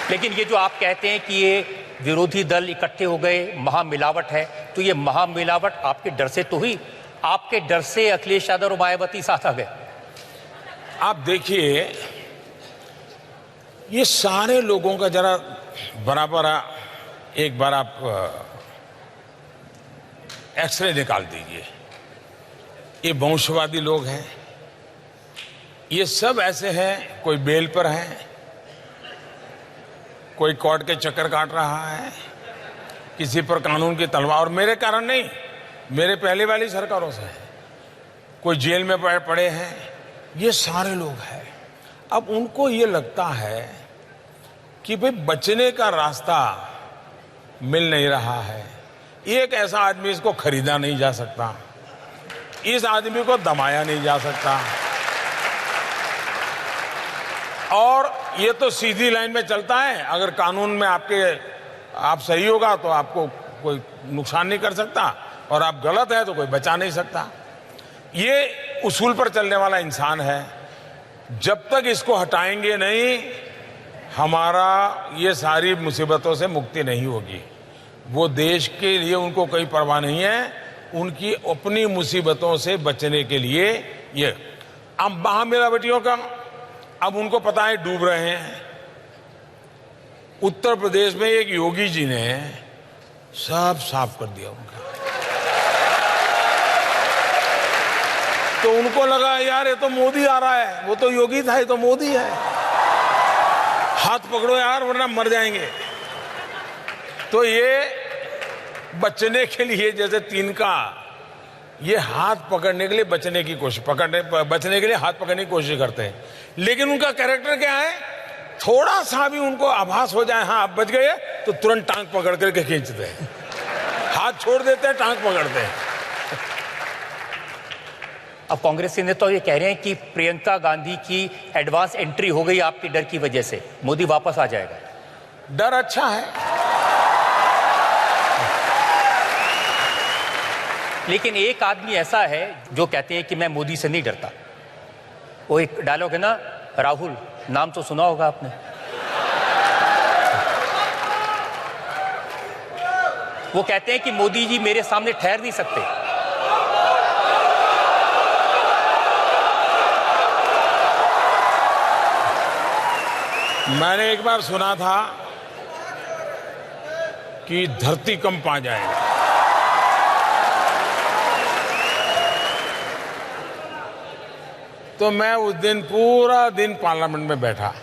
लेकिन ये जो आप कहते हैं कि ये विरोधी दल इकट्ठे हो गए, महामिलावट है, तो ये महामिलावट आपके डर से तो हुई? आपके डर से अखिलेश यादव और मायावती साथ आ गए? आप देखिए, ये सारे लोगों का जरा बराबर एक बार आप एक्सरे निकाल दीजिए। ये वंशवादी लोग हैं, ये सब ऐसे हैं, कोई बेल पर है, कोई कोर्ट के चक्कर काट रहा है, किसी पर कानून की तलवार, और मेरे कारण नहीं, मेरे पहले वाली सरकारों से है, कोई जेल में पड़े हैं, ये सारे लोग हैं। अब उनको ये लगता है कि भाई बचने का रास्ता मिल नहीं रहा है, एक ऐसा आदमी, इसको खरीदा नहीं जा सकता, इस आदमी को दबाया नहीं जा सकता, और ये तो सीधी लाइन में चलता है, अगर कानून में आप सही होगा तो आपको कोई नुकसान नहीं कर सकता, और आप गलत है तो कोई बचा नहीं सकता। ये उसूल पर चलने वाला इंसान है। जब तक इसको हटाएंगे नहीं, हमारा ये सारी मुसीबतों से मुक्ति नहीं होगी। वो देश के लिए उनको कोई परवाह नहीं है, उनकी अपनी मुसीबतों से बचने के लिए ये। अब महामिलावटियों का, अब उनको पता है डूब रहे हैं। उत्तर प्रदेश में एक योगी जी ने सब साफ कर दिया उनका, तो उनको लगा यार ये तो मोदी आ रहा है, वो तो योगी था, ये तो मोदी है, हाथ पकड़ो यार वरना मर जाएंगे। तो ये बचने के लिए, जैसे तिनका, ये हाथ पकड़ने के लिए बचने की कोशिश, बचने के लिए हाथ पकड़ने की कोशिश करते हैं। लेकिन उनका कैरेक्टर क्या है, थोड़ा सा भी उनको आभास हो जाए हाँ आप बच गए, तो तुरंत टांग पकड़ करके खींचते हैं, हाथ छोड़ देते हैं, टांग पकड़ते हैं। अब कांग्रेस के नेता तो ये कह रहे हैं कि प्रियंका गांधी की एडवांस एंट्री हो गई आपके डर की वजह से, मोदी वापस आ जाएगा। डर अच्छा है, लेकिन एक आदमी ऐसा है जो कहते हैं कि मैं मोदी से नहीं डरता। वो एक डायलॉग है ना, राहुल, नाम तो सुना होगा आपने। वो कहते हैं कि मोदी जी मेरे सामने ठहर नहीं सकते। मैंने एक बार सुना था कि धरती कंप आ जाएगा, तो मैं उस दिन पूरा दिन पार्लियामेंट में बैठा।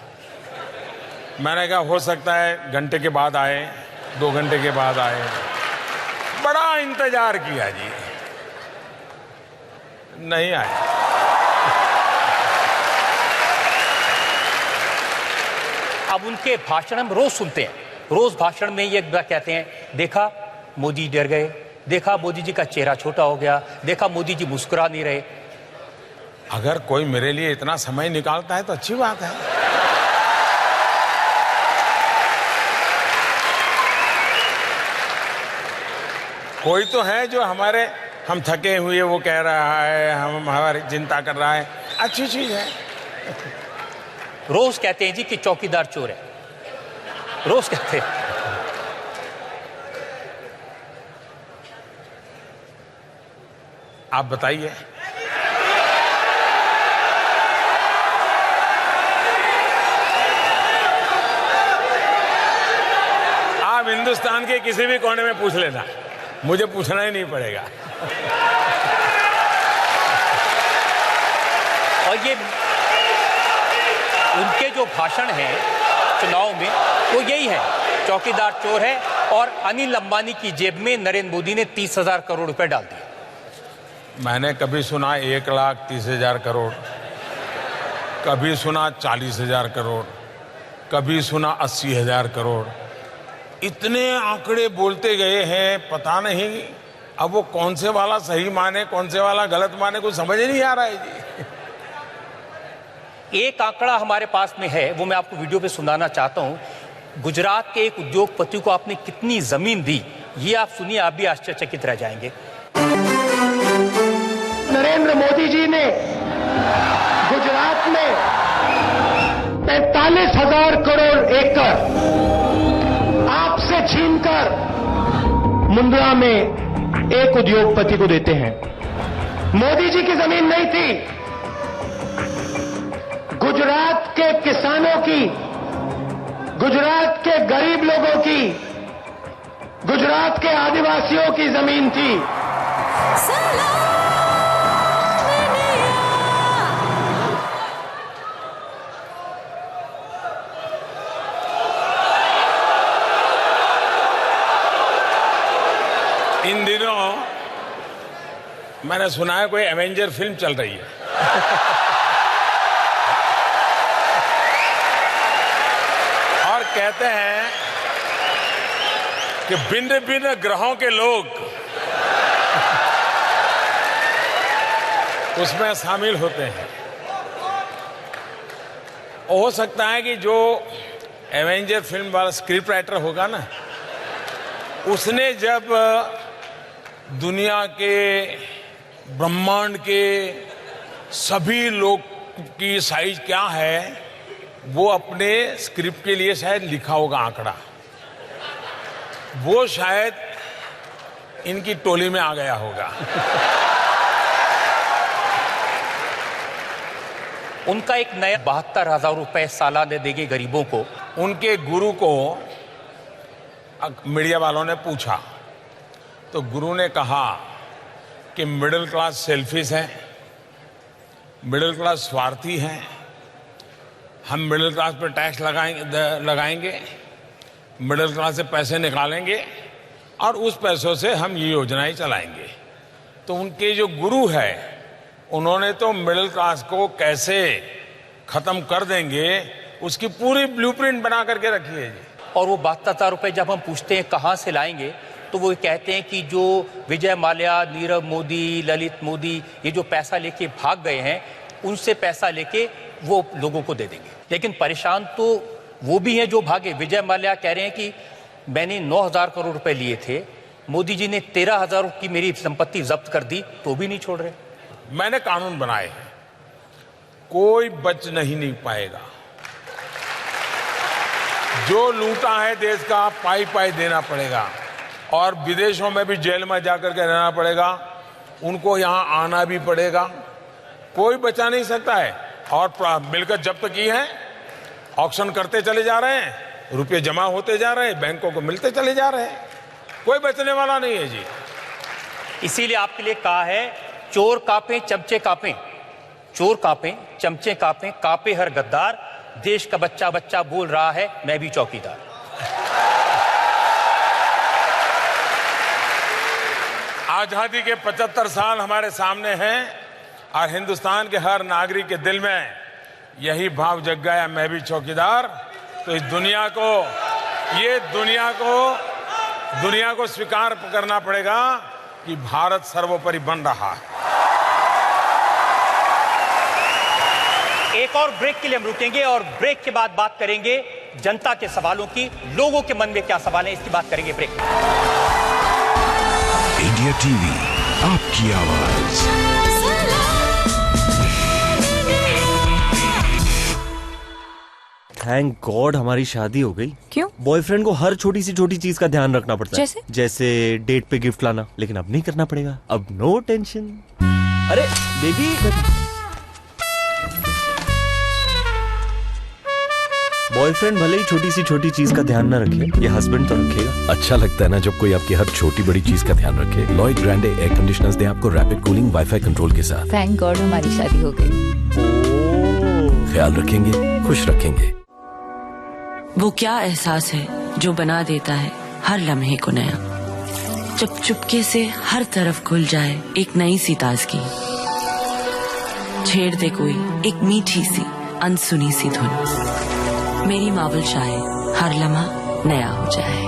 मैंने कहा हो सकता है घंटे के बाद आए, 2 घंटे के बाद आए, बड़ा इंतजार किया जी, नहीं आए। अब उनके भाषण हम रोज सुनते हैं, रोज भाषण में ये कहते हैं, देखा मोदी डर गए, देखा मोदी जी का चेहरा छोटा हो गया, देखा मोदी जी मुस्कुरा नहीं रहे। अगर कोई मेरे लिए इतना समय निकालता है तो अच्छी बात है। कोई तो है जो हम थके हुए वो कह रहा है, हम हमारी चिंता कर रहा है, अच्छी चीज है। रोज कहते हैं जी कि चौकीदार चोर है, रोज कहते हैं। आप बताइए, हिंदुस्तान के किसी भी कोने में पूछ लेना, मुझे पूछना ही नहीं पड़ेगा। और ये उनके जो भाषण हैं चुनाव में वो यही है, चौकीदार चोर है, और अनिल अंबानी की जेब में नरेंद्र मोदी ने 30,000 करोड़ रुपए डाल दिए। मैंने कभी सुना 1,30,000 करोड़, कभी सुना 40,000 करोड़, कभी सुना 80,000 करोड़। इतने आंकड़े बोलते गए हैं, पता नहीं अब वो कौन से वाला सही माने कौन से वाला गलत माने, कुछ समझ ही नहीं आ रहा है जी। एक आंकड़ा हमारे पास में है, वो मैं आपको वीडियो पे सुनाना चाहता हूं। गुजरात के एक उद्योगपति को आपने कितनी जमीन दी, ये आप सुनिए, आप भी आश्चर्यचकित रह जाएंगे। नरेंद्र मोदी जी ने गुजरात में 45,000 करोड़ एकड़ आपसे छीनकर मुंद्रा में एक उद्योगपति को देते हैं। मोदी जी की जमीन नहीं थी, गुजरात के किसानों की, गुजरात के गरीब लोगों की, गुजरात के आदिवासियों की जमीन थी। इन दिनों मैंने सुना है कोई एवेंजर फिल्म चल रही है। और कहते हैं कि भिन्न भिन्न ग्रहों के लोग उसमें शामिल होते हैं। हो सकता है कि जो एवेंजर फिल्म वाला स्क्रिप्ट राइटर होगा ना, उसने जब दुनिया के ब्रह्मांड के सभी लोग की साइज क्या है वो अपने स्क्रिप्ट के लिए शायद लिखा होगा आंकड़ा, वो शायद इनकी टोली में आ गया होगा। उनका एक नया 72,000 रुपए सालाना देंगे गरीबों को। उनके गुरु को मीडिया वालों ने पूछा तो गुरु ने कहा कि मिडिल क्लास सेल्फिश हैं, मिडिल क्लास स्वार्थी हैं, हम मिडिल क्लास पर टैक्स लगाएंगे, मिडिल क्लास से पैसे निकालेंगे और उस पैसों से हम ये योजनाएं चलाएंगे। तो उनके जो गुरु है उन्होंने तो मिडिल क्लास को कैसे खत्म कर देंगे उसकी पूरी ब्लूप्रिंट बना करके रखी है जी। और वो 72,000 रुपए जब हम पूछते हैं कहाँ से लाएंगे, तो वो कहते हैं कि जो विजय माल्या, नीरव मोदी, ललित मोदी, ये जो पैसा लेके भाग गए हैं उनसे पैसा लेके वो लोगों को दे देंगे। लेकिन परेशान तो वो भी हैं जो भागे। विजय माल्या कह रहे हैं कि मैंने 9,000 करोड़ रुपए लिए थे, मोदी जी ने 13,000 की मेरी संपत्ति जब्त कर दी, तो भी नहीं छोड़ रहे। मैंने कानून बनाए हैं, कोई बच नहीं पाएगा। जो लूटा है देश का पाई पाई देना पड़ेगा और विदेशों में भी जेल में जाकर के रहना पड़ेगा, उनको यहां आना भी पड़ेगा, कोई बचा नहीं सकता है। और मिलकर जब्त की है, ऑक्शन करते चले जा रहे हैं, रुपए जमा होते जा रहे हैं, बैंकों को मिलते चले जा रहे हैं, कोई बचने वाला नहीं है जी। इसीलिए आपके लिए कहा है, चोर कांपे चमचे कांपे, चोर कांपे चमचे कांपे, कांपे हर गद्दार, देश का बच्चा बच्चा बोल रहा है मैं भी चौकीदार। आजादी के 75 साल हमारे सामने हैं और हिंदुस्तान के हर नागरिक के दिल में यही भाव जग गया मैं भी चौकीदार। तो इस दुनिया को स्वीकार करना पड़ेगा कि भारत सर्वोपरि बन रहा है। एक और ब्रेक के लिए हम रुकेंगे और ब्रेक के बाद बात करेंगे जनता के सवालों की, लोगों के मन में क्या सवाल है इसकी बात करेंगे ब्रेक में। इंडिया टीवी आपकी आवाज। थैंक गॉड हमारी शादी हो गई। क्यों? बॉयफ्रेंड को हर छोटी सी छोटी चीज का ध्यान रखना पड़ता है, जैसे डेट पे गिफ्ट लाना, लेकिन अब नहीं करना पड़ेगा, अब नो टेंशन। अरे बेबी बॉयफ्रेंड भले ही छोटी सी छोटी चीज का ध्यान न रखे, ये हस्बैंड तो रखेगा। अच्छा लगता है ना जब कोई आपकी हर छोटी बड़ी चीज का ध्यान रखे। लॉयड ग्रैंडे एयर कंडीशनर्स दे आपको रैपिड कूलिंग वाईफाई कंट्रोल के साथ। थैंक गॉड हमारी शादी हो गई। ख्याल रखेंगे, खुश रखेंगे। वो क्या एहसास है जो बना देता है हर लम्हे को नया, जब चुपके से हर तरफ खुल जाए एक नई सी ताजगी, छेड़ दे कोई एक मीठी सी अनसुनी सी धुन, मेरी मावल चाहे हर लम्हा नया हो जाए।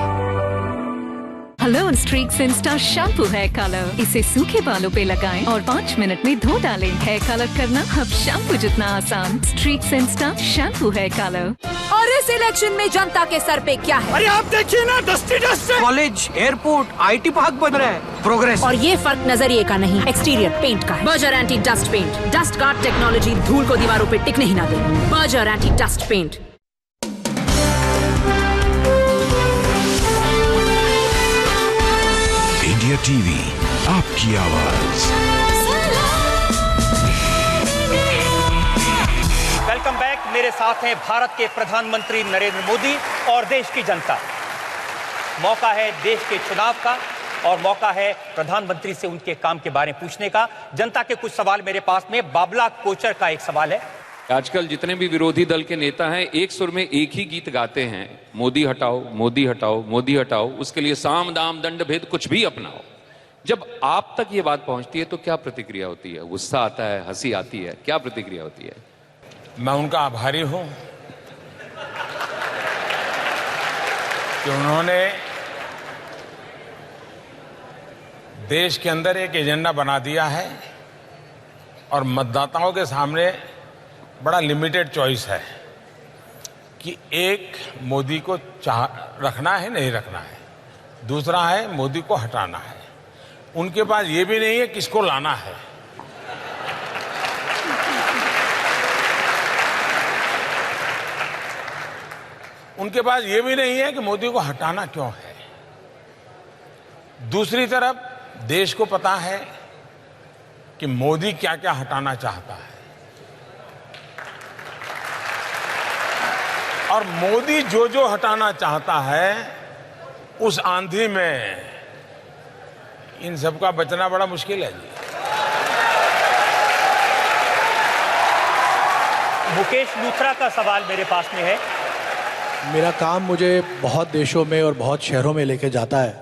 Hello Streax insta shampoo hair colour, इसे सूखे बालों पे लगाएं और 5 मिनट में धो डालें। हेयर कलर करना अब शैम्पू जितना आसान। Streax insta shampoo hair colour. और इस इलेक्शन में जनता के सर पे क्या है? अरे आप देखिए ना, डस्टी डस्ट है। कॉलेज, एयरपोर्ट, IT पार्क बन रहा है। प्रोग्रेस। और ये फर्क नजरिए का नहीं, एक्सटीरियर पेंट का है। Berger anti dust paint, dust guard technology धूल को दीवारों पे टिकने ही ना दे। Berger anti dust paint. India TV, आपकी आवाज। Welcome back. मेरे साथ हैं भारत के प्रधानमंत्री नरेंद्र मोदी और देश की जनता। मौका है देश के चुनाव का और मौका है प्रधानमंत्री से उनके काम के बारे में पूछने का। जनता के कुछ सवाल मेरे पास में। बाबला कोचर का एक सवाल है। आजकल जितने भी विरोधी दल के नेता हैं एक सुर में एक ही गीत गाते हैं, मोदी हटाओ, मोदी हटाओ, मोदी हटाओ। उसके लिए साम दाम दंड भेद कुछ भी अपनाओ। जब आप तक ये बात पहुंचती है तो क्या प्रतिक्रिया होती है? गुस्सा आता है, हंसी आती है, क्या प्रतिक्रिया होती है? मैं उनका आभारी हूं कि उन्होंने देश के अंदर एक एजेंडा बना दिया है और मतदाताओं के सामने बड़ा लिमिटेड चॉइस है कि एक, मोदी को रखना है नहीं रखना है, दूसरा है मोदी को हटाना है। उनके पास ये भी नहीं है किसको लाना है। उनके पास ये भी नहीं है कि मोदी को हटाना क्यों है। दूसरी तरफ देश को पता है कि मोदी क्या क्या हटाना चाहता है और मोदी जो जो हटाना चाहता है उस आंधी में इन सबका बचना बड़ा मुश्किल है जी। मुकेश लूथरा का सवाल मेरे पास में है। मेरा काम मुझे बहुत देशों में और बहुत शहरों में लेके जाता है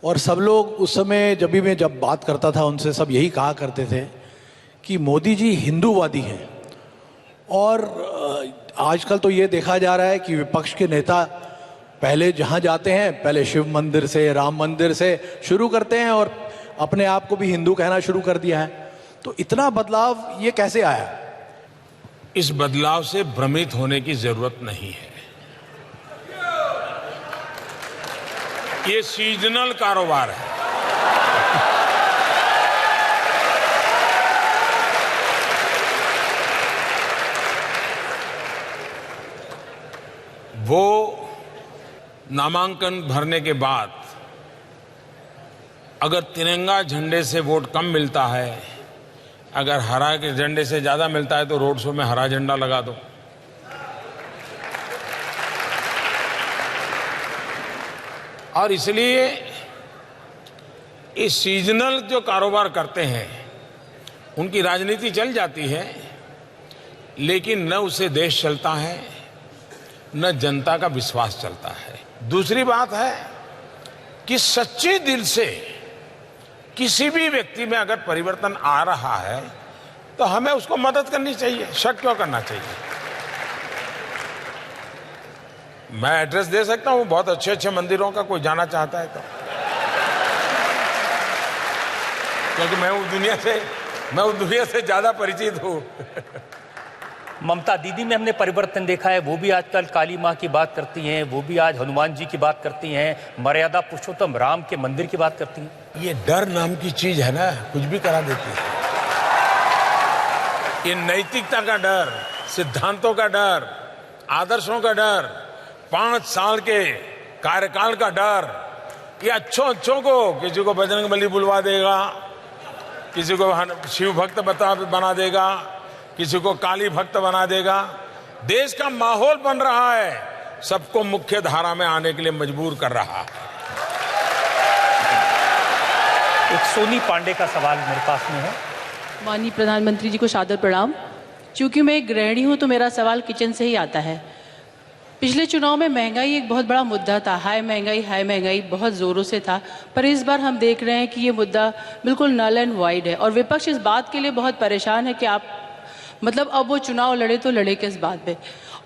और सब लोग उस समय जब बात करता था उनसे सब यही कहा करते थे कि मोदी जी हिंदूवादी हैं। और आजकल तो ये देखा जा रहा है कि विपक्ष के नेता पहले जहाँ जाते हैं पहले शिव मंदिर से, राम मंदिर से शुरू करते हैं और अपने आप को भी हिंदू कहना शुरू कर दिया है। तो इतना बदलाव ये कैसे आया? इस बदलाव से भ्रमित होने की जरूरत नहीं है। ये सीजनल कारोबार है। वो नामांकन भरने के बाद अगर तिरंगा झंडे से वोट कम मिलता है, अगर हरा के झंडे से ज्यादा मिलता है तो रोड शो में हरा झंडा लगा दो। और इसलिए इस सीजनल जो कारोबार करते हैं उनकी राजनीति चल जाती है, लेकिन न उससे देश चलता है न जनता का विश्वास चलता है। दूसरी बात है कि सच्चे दिल से किसी भी व्यक्ति में अगर परिवर्तन आ रहा है तो हमें उसको मदद करनी चाहिए, शक क्यों करना चाहिए। मैं एड्रेस दे सकता हूं बहुत अच्छे अच्छे मंदिरों का, कोई जाना चाहता है तो, क्योंकि मैं उस दुनिया से ज्यादा परिचित हूं। ममता दीदी में हमने परिवर्तन देखा है। वो भी आजकल काली माँ की बात करती हैं, वो भी आज हनुमान जी की बात करती हैं, मर्यादा पुरुषोत्तम राम के मंदिर की बात करती हैं। ये डर नाम की चीज है ना, कुछ भी करा देती है। ये नैतिकता का डर, सिद्धांतों का डर, आदर्शों का डर, 5 साल के कार्यकाल का डर, ये अच्छों को किसी को बजरंगबली बुलवा देगा, किसी को शिव भक्त बना देगा, किसी को काली भक्त बना देगा। देश का माहौल बन रहा है, सबको मुख्य धारा में आने के लिए मजबूर कर रहा है। एक सोनी पांडे का सवाल मेरे पास में है। माननीय प्रधानमंत्री जी को सादर प्रणाम। चूंकि मैं एक गृहिणी हूं तो मेरा सवाल किचन से ही आता है। पिछले चुनाव में महंगाई एक बहुत बड़ा मुद्दा था, हाई महंगाई बहुत ज़ोरों से था, पर इस बार हम देख रहे हैं कि ये मुद्दा बिल्कुल नल एंड वाइड है और विपक्ष इस बात के लिए बहुत परेशान है कि आप मतलब अब वो चुनाव लड़े तो लड़े किस बात पे,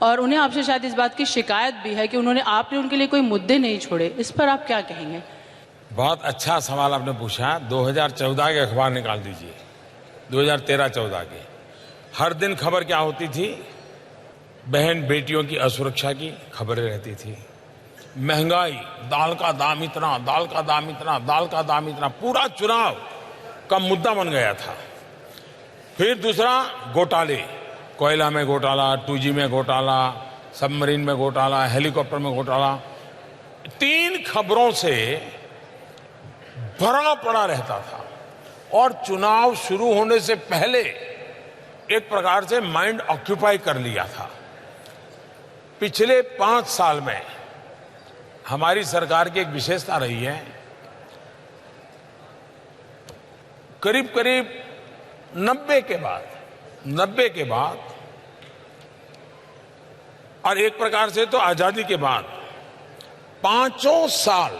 और उन्हें आपसे शायद इस बात की शिकायत भी है कि आपने उनके लिए कोई मुद्दे नहीं छोड़े। इस पर आप क्या कहेंगे? बहुत अच्छा सवाल आपने पूछा। 2014 के अखबार निकाल दीजिए, 2013-14 के। हर दिन खबर क्या होती थी? बहन बेटियों की असुरक्षा की खबरें रहती थी। महंगाई, दाल का दाम इतना, दाल का दाम इतना, दाल का दाम इतना, पूरा चुनाव का मुद्दा बन गया था। फिर दूसरा, घोटाले, कोयला में घोटाला, 2G में घोटाला, सबमरीन में घोटाला, हेलीकॉप्टर में घोटाला। 3 खबरों से भरा पड़ा रहता था और चुनाव शुरू होने से पहले एक प्रकार से माइंड ऑक्यूपाई कर लिया था। पिछले 5 साल में हमारी सरकार की एक विशेषता रही है, करीब करीब 90 के बाद और एक प्रकार से तो आजादी के बाद 5 साल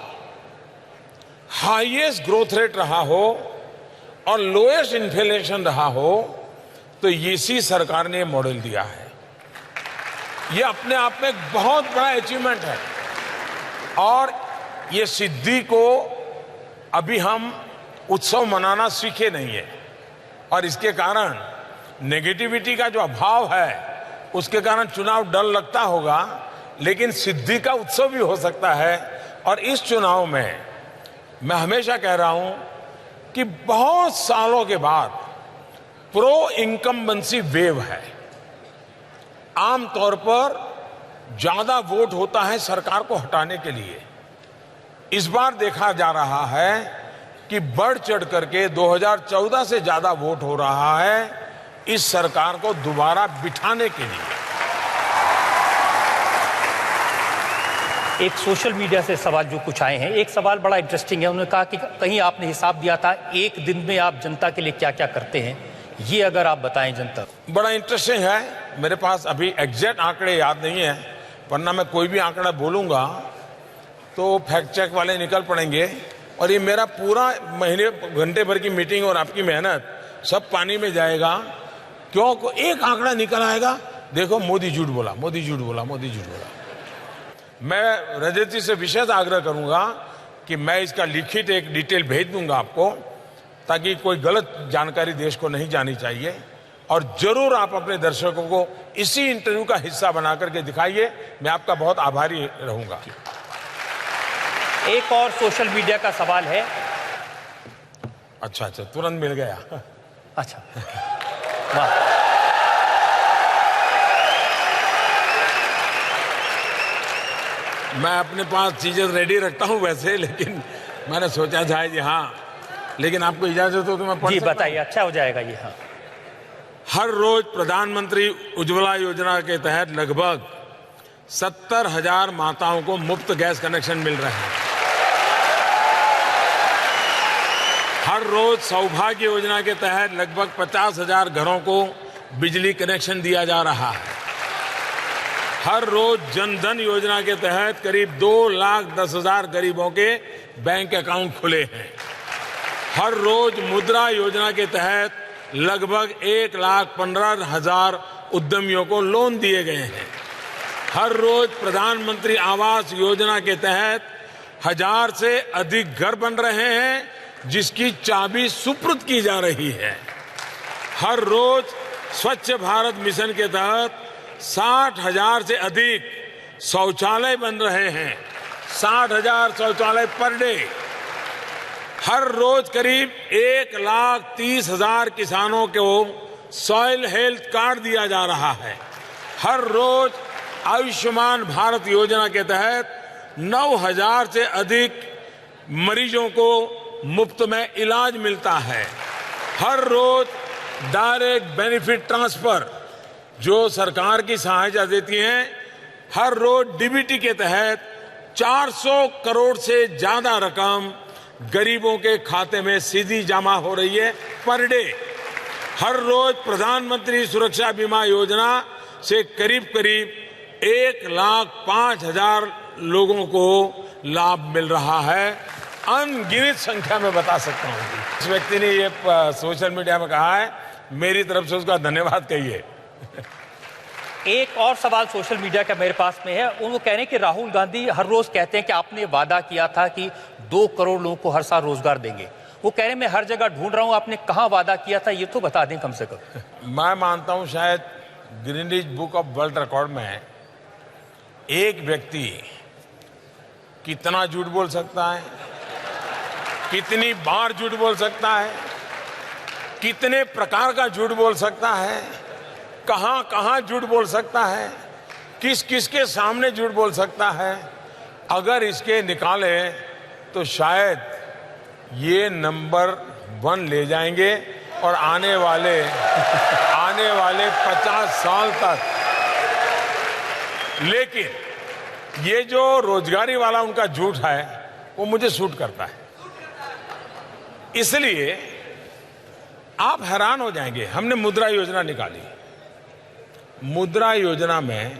हाईएस्ट ग्रोथ रेट रहा हो और लोएस्ट इन्फ्लेशन रहा हो, तो इसी सरकार ने मॉडल दिया है। ये अपने आप में एक बहुत बड़ा अचीवमेंट है और ये सिद्धि को अभी हम उत्सव मनाना सीखे नहीं है और इसके कारण नेगेटिविटी का जो अभाव है उसके कारण चुनाव डर लगता होगा, लेकिन सिद्धि का उत्सव भी हो सकता है। और इस चुनाव में मैं हमेशा कह रहा हूं कि बहुत सालों के बाद प्रो इनकम्बेंसी वेव है। आमतौर पर ज्यादा वोट होता है सरकार को हटाने के लिए। इस बार देखा जा रहा है कि बढ़ चढ़ करके 2014 से ज्यादा वोट हो रहा है इस सरकार को दोबारा बिठाने के लिए। एक सोशल मीडिया से सवाल जो कुछ आए हैं, एक सवाल बड़ा इंटरेस्टिंग है। उन्होंने कहा कि कहीं आपने हिसाब दिया था एक दिन में आप जनता के लिए क्या क्या करते हैं, ये अगर आप बताएं जनता। बड़ा इंटरेस्टिंग है। मेरे पास अभी एग्जैक्ट आंकड़े याद नहीं है, वरना मैं कोई भी आंकड़ा बोलूंगा तो फैक्ट चेक वाले निकल पड़ेंगे और ये मेरा पूरा महीने घंटे भर की मीटिंग और आपकी मेहनत सब पानी में जाएगा। क्यों? एक आंकड़ा निकल आएगा, देखो मोदी झूठ बोला, मोदी झूठ बोला, मोदी झूठ बोला। मैं रजत जी से विशेष आग्रह करूंगा कि मैं इसका लिखित एक डिटेल भेज दूंगा आपको, ताकि कोई गलत जानकारी देश को नहीं जानी चाहिए। और जरूर आप अपने दर्शकों को इसी इंटरव्यू का हिस्सा बना करके दिखाइए। मैं आपका बहुत आभारी रहूंगा। एक और सोशल मीडिया का सवाल है। अच्छा, तुरंत मिल गया। अच्छा, वाह। मैं अपने पास चीजें रेडी रखता हूं वैसे, लेकिन मैंने सोचा जाए जी हाँ, लेकिन आपको इजाजत हो तो मैं पढ़ जी सकता हूं? बताइए, अच्छा हो जाएगा ये। हाँ, हर रोज प्रधानमंत्री उज्ज्वला योजना के तहत लगभग 70,000 माताओं को मुफ्त गैस कनेक्शन मिल रहे हैं। हर रोज सौभाग्य योजना के तहत लगभग 50,000 घरों को बिजली कनेक्शन दिया जा रहा है। हर रोज जनधन योजना के तहत करीब 2,10,000 गरीबों के बैंक अकाउंट खुले हैं। हर रोज मुद्रा योजना के तहत लगभग 1,15,000 उद्यमियों को लोन दिए गए हैं। हर रोज प्रधानमंत्री आवास योजना के तहत 1,000 से अधिक घर बन रहे हैं, जिसकी चाबी सुपुर्द की जा रही है। हर रोज स्वच्छ भारत मिशन के तहत 60,000 से अधिक शौचालय बन रहे हैं। 60,000 शौचालय पर डे। हर रोज करीब 1,30,000 किसानों को सॉइल हेल्थ कार्ड दिया जा रहा है। हर रोज आयुष्मान भारत योजना के तहत 9,000 से अधिक मरीजों को मुफ्त में इलाज मिलता है। हर रोज डायरेक्ट बेनिफिट ट्रांसफर जो सरकार की सहायता देती हैं, हर रोज डीबीटी के तहत 400 करोड़ से ज्यादा रकम गरीबों के खाते में सीधी जमा हो रही है पर डे। हर रोज प्रधानमंत्री सुरक्षा बीमा योजना से करीब करीब 1,05,000 लोगों को लाभ मिल रहा है। अनगिनत संख्या में बता सकता हूं। इस व्यक्ति ने ये सोशल मीडिया में कहा है, मेरी तरफ से उसका धन्यवाद कहिए। एक और सवाल सोशल मीडिया का मेरे पास में है। वो कह रहे हैं कि राहुल गांधी हर रोज कहते हैं कि आपने वादा किया था कि 2 करोड़ लोगों को हर साल रोजगार देंगे। वो कह रहे हैं मैं हर जगह ढूंढ रहा हूं, आपने कहां वादा किया था ये तो बता दें कम से कम। मैं मानता हूं शायद Guinness book of world record में एक व्यक्ति कितना झूठ बोल सकता है, कितनी बार झूठ बोल सकता है, कितने प्रकार का झूठ बोल सकता है, कहां कहां झूठ बोल सकता है, किस किस के सामने झूठ बोल सकता है, अगर इसके निकाले तो शायद ये नंबर 1 ले जाएंगे और आने वाले 50 साल तक। लेकिन ये जो रोजगारी वाला उनका झूठ है वो मुझे सूट करता है, इसलिए आप हैरान हो जाएंगे। हमने मुद्रा योजना निकाली। मुद्रा योजना में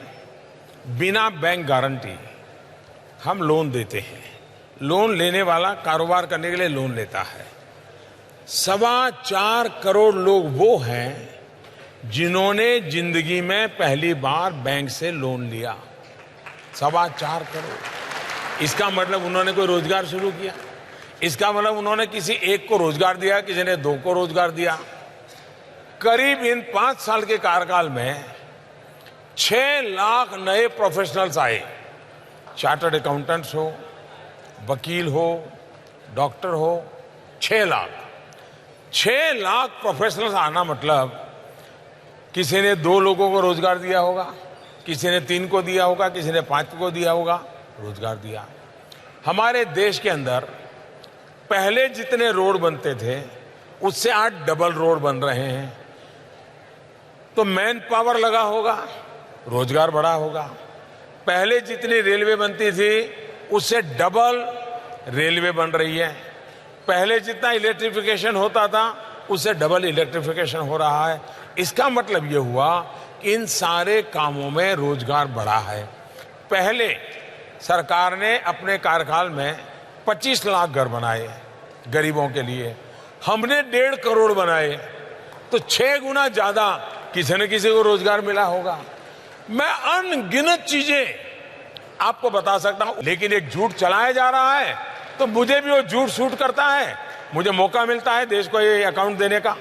बिना बैंक गारंटी हम लोन देते हैं। लोन लेने वाला कारोबार करने के लिए लोन लेता है। 4.25 करोड़ लोग वो हैं जिन्होंने जिंदगी में पहली बार बैंक से लोन लिया। 4.25 करोड़। इसका मतलब उन्होंने कोई रोजगार शुरू किया, इसका मतलब उन्होंने किसी एक को रोजगार दिया, किसी ने 2 को रोजगार दिया। करीब इन 5 साल के कार्यकाल में 6 लाख नए प्रोफेशनल्स आए। चार्टर्ड अकाउंटेंट्स हो, वकील हो, डॉक्टर हो, 6 लाख प्रोफेशनल्स आना मतलब किसी ने 2 लोगों को रोजगार दिया होगा, किसी ने 3 को दिया होगा, किसी ने 5 को दिया होगा, रोजगार दिया। हमारे देश के अंदर पहले जितने रोड बनते थे उससे आज डबल रोड बन रहे हैं। तो मैन पावर लगा होगा, रोजगार बढ़ा होगा। पहले जितनी रेलवे बनती थी उससे डबल रेलवे बन रही है। पहले जितना इलेक्ट्रिफिकेशन होता था उससे डबल इलेक्ट्रिफिकेशन हो रहा है। इसका मतलब यह हुआ कि इन सारे कामों में रोजगार बढ़ा है। पहले सरकार ने अपने कार्यकाल में 25 लाख घर बनाए गरीबों के लिए, हमने 1.5 करोड़ बनाए, तो 6 गुना ज्यादा किसी न किसी को रोजगार मिला होगा। मैं अनगिनत चीजें आपको बता सकता हूं, लेकिन एक झूठ चलाया जा रहा है तो मुझे भी वो झूठ सूट करता है। मुझे मौका मिलता है देश को ये अकाउंट देने का।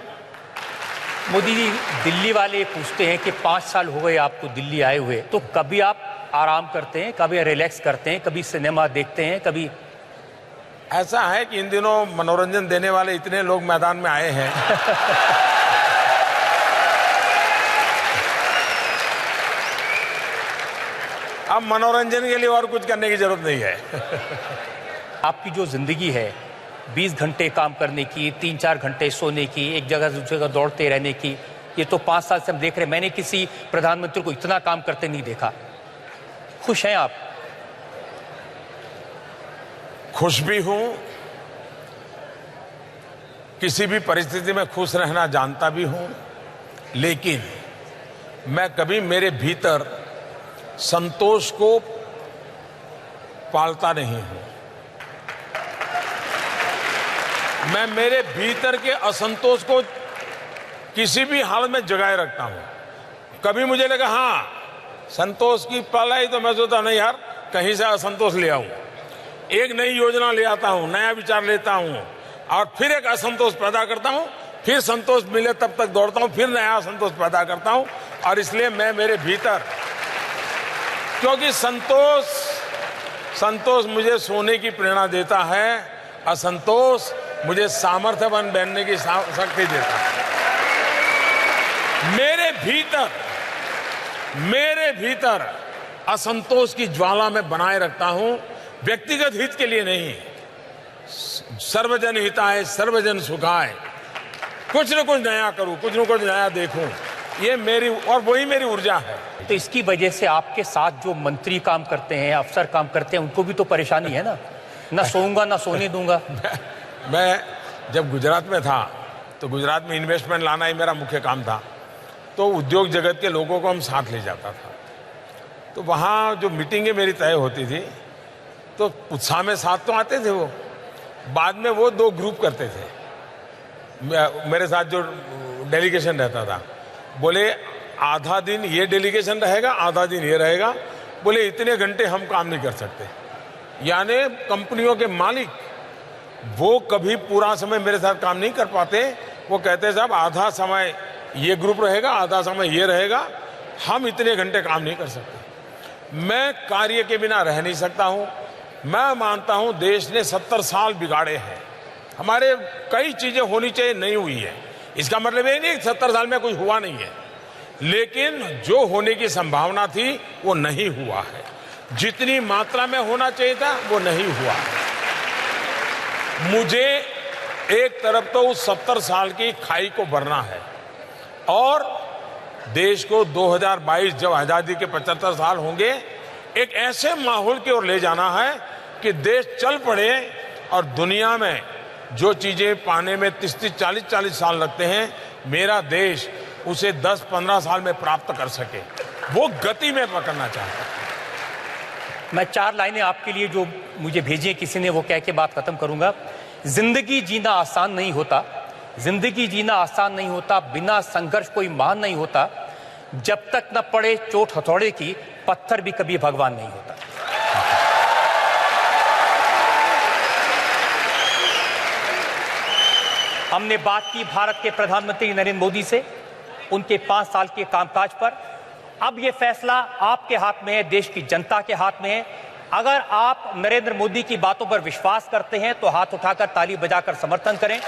मोदी जी, दिल्ली वाले पूछते हैं कि 5 साल हो गए आपको दिल्ली आए हुए, तो कभी आप आराम करते हैं, कभी रिलैक्स करते हैं, कभी सिनेमा देखते हैं, कभी? ऐसा है कि इन दिनों मनोरंजन देने वाले इतने लोग मैदान में आए हैं अब मनोरंजन के लिए और कुछ करने की जरूरत नहीं है आपकी जो जिंदगी है 20 घंटे काम करने की, 3-4 घंटे सोने की, एक जगह से दूसरी जगह दौड़ते रहने की, ये तो 5 साल से हम देख रहे हैं। मैंने किसी प्रधानमंत्री को इतना काम करते नहीं देखा। खुश हैं आप? खुश भी हूं, किसी भी परिस्थिति में खुश रहना जानता भी हूं, लेकिन मैं कभी मेरे भीतर संतोष को पालता नहीं हूं। मैं मेरे भीतर के असंतोष को किसी भी हाल में जगाए रखता हूं। कभी मुझे लगा हाँ संतोष की पालाई, तो मैं सोचता नहीं यार कहीं से असंतोष ले आऊं, एक नई योजना ले आता हूं, नया विचार लेता हूं और फिर एक असंतोष पैदा करता हूं, फिर संतोष मिले तब तक दौड़ता हूं, फिर नया असंतोष पैदा करता हूं। और इसलिए मैं मेरे भीतर, क्योंकि संतोष मुझे सोने की प्रेरणा देता है, असंतोष मुझे सामर्थ्यवान बनने की शक्ति देता है। मेरे भीतर असंतोष की ज्वाला में बनाए रखता हूं, व्यक्तिगत हित के लिए नहीं, सर्वजन हिताय सर्वजन सुखाय, कुछ न कुछ नया करूं, कुछ न कुछ नया देखूं। ये मेरी और वही मेरी ऊर्जा है। तो इसकी वजह से आपके साथ जो मंत्री काम करते हैं, अफसर काम करते हैं, उनको भी तो परेशानी है ना सोऊंगा ना सोने दूंगा। मैं जब गुजरात में था तो गुजरात में इन्वेस्टमेंट लाना ही मेरा मुख्य काम था। तो उद्योग जगत के लोगों को हम साथ ले जाता था। तो वहाँ जो मीटिंगें मेरी तय होती थी तो उत्साह में साथ तो आते थे वो, बाद में वो दो ग्रुप करते थे। मेरे साथ जो डेलीगेशन रहता था, बोले आधा दिन ये डेलीगेशन रहेगा, आधा दिन ये रहेगा। बोले इतने घंटे हम काम नहीं कर सकते। यानी कंपनियों के मालिक वो कभी पूरा समय मेरे साथ काम नहीं कर पाते। वो कहते साहब आधा समय ये ग्रुप रहेगा, आधा समय ये रहेगा, हम इतने घंटे काम नहीं कर सकते। मैं कार्य के बिना रह नहीं सकता हूं। मैं मानता हूं देश ने 70 साल बिगाड़े हैं। हमारे कई चीजें होनी चाहिए, नहीं हुई है। इसका मतलब ये नहीं 70 साल में कुछ हुआ नहीं है, लेकिन जो होने की संभावना थी वो नहीं हुआ है। जितनी मात्रा में होना चाहिए था वो नहीं हुआ। मुझे एक तरफ तो उस 70 साल की खाई को भरना है और देश को 2022 जब आजादी के 75 साल होंगे, एक ऐसे माहौल की ओर ले जाना है कि देश चल पड़े और दुनिया में जो चीजें पाने में 30-40 साल लगते हैं, मेरा देश उसे 10-15 साल में प्राप्त कर सके। वो गति में पकड़ना चाहता हूं। मैं 4 लाइनें आपके लिए जो मुझे भेजी है किसी ने, वो कह के बात खत्म करूंगा। जिंदगी जीना आसान नहीं होता, जिंदगी जीना आसान नहीं होता, बिना संघर्ष कोई महान नहीं होता। जब तक न पड़े चोट हथौड़े की, पत्थर भी कभी भगवान नहीं होता। हमने बात की भारत के प्रधानमंत्री नरेंद्र मोदी से, उनके 5 साल के कामकाज पर। अब यह फैसला आपके हाथ में है, देश की जनता के हाथ में है। अगर आप नरेंद्र मोदी की बातों पर विश्वास करते हैं तो हाथ उठाकर ताली बजाकर समर्थन करें।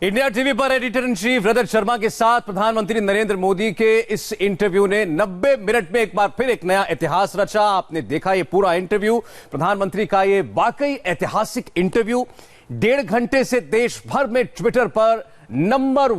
इंडिया टीवी पर editor in chief Rajat Sharma के साथ प्रधानमंत्री नरेंद्र मोदी के इस इंटरव्यू ने 90 मिनट में एक बार फिर एक नया इतिहास रचा। आपने देखा ये पूरा इंटरव्यू, प्रधानमंत्री का ये वाकई ऐतिहासिक इंटरव्यू 1.5 घंटे से देश भर में ट्विटर पर नंबर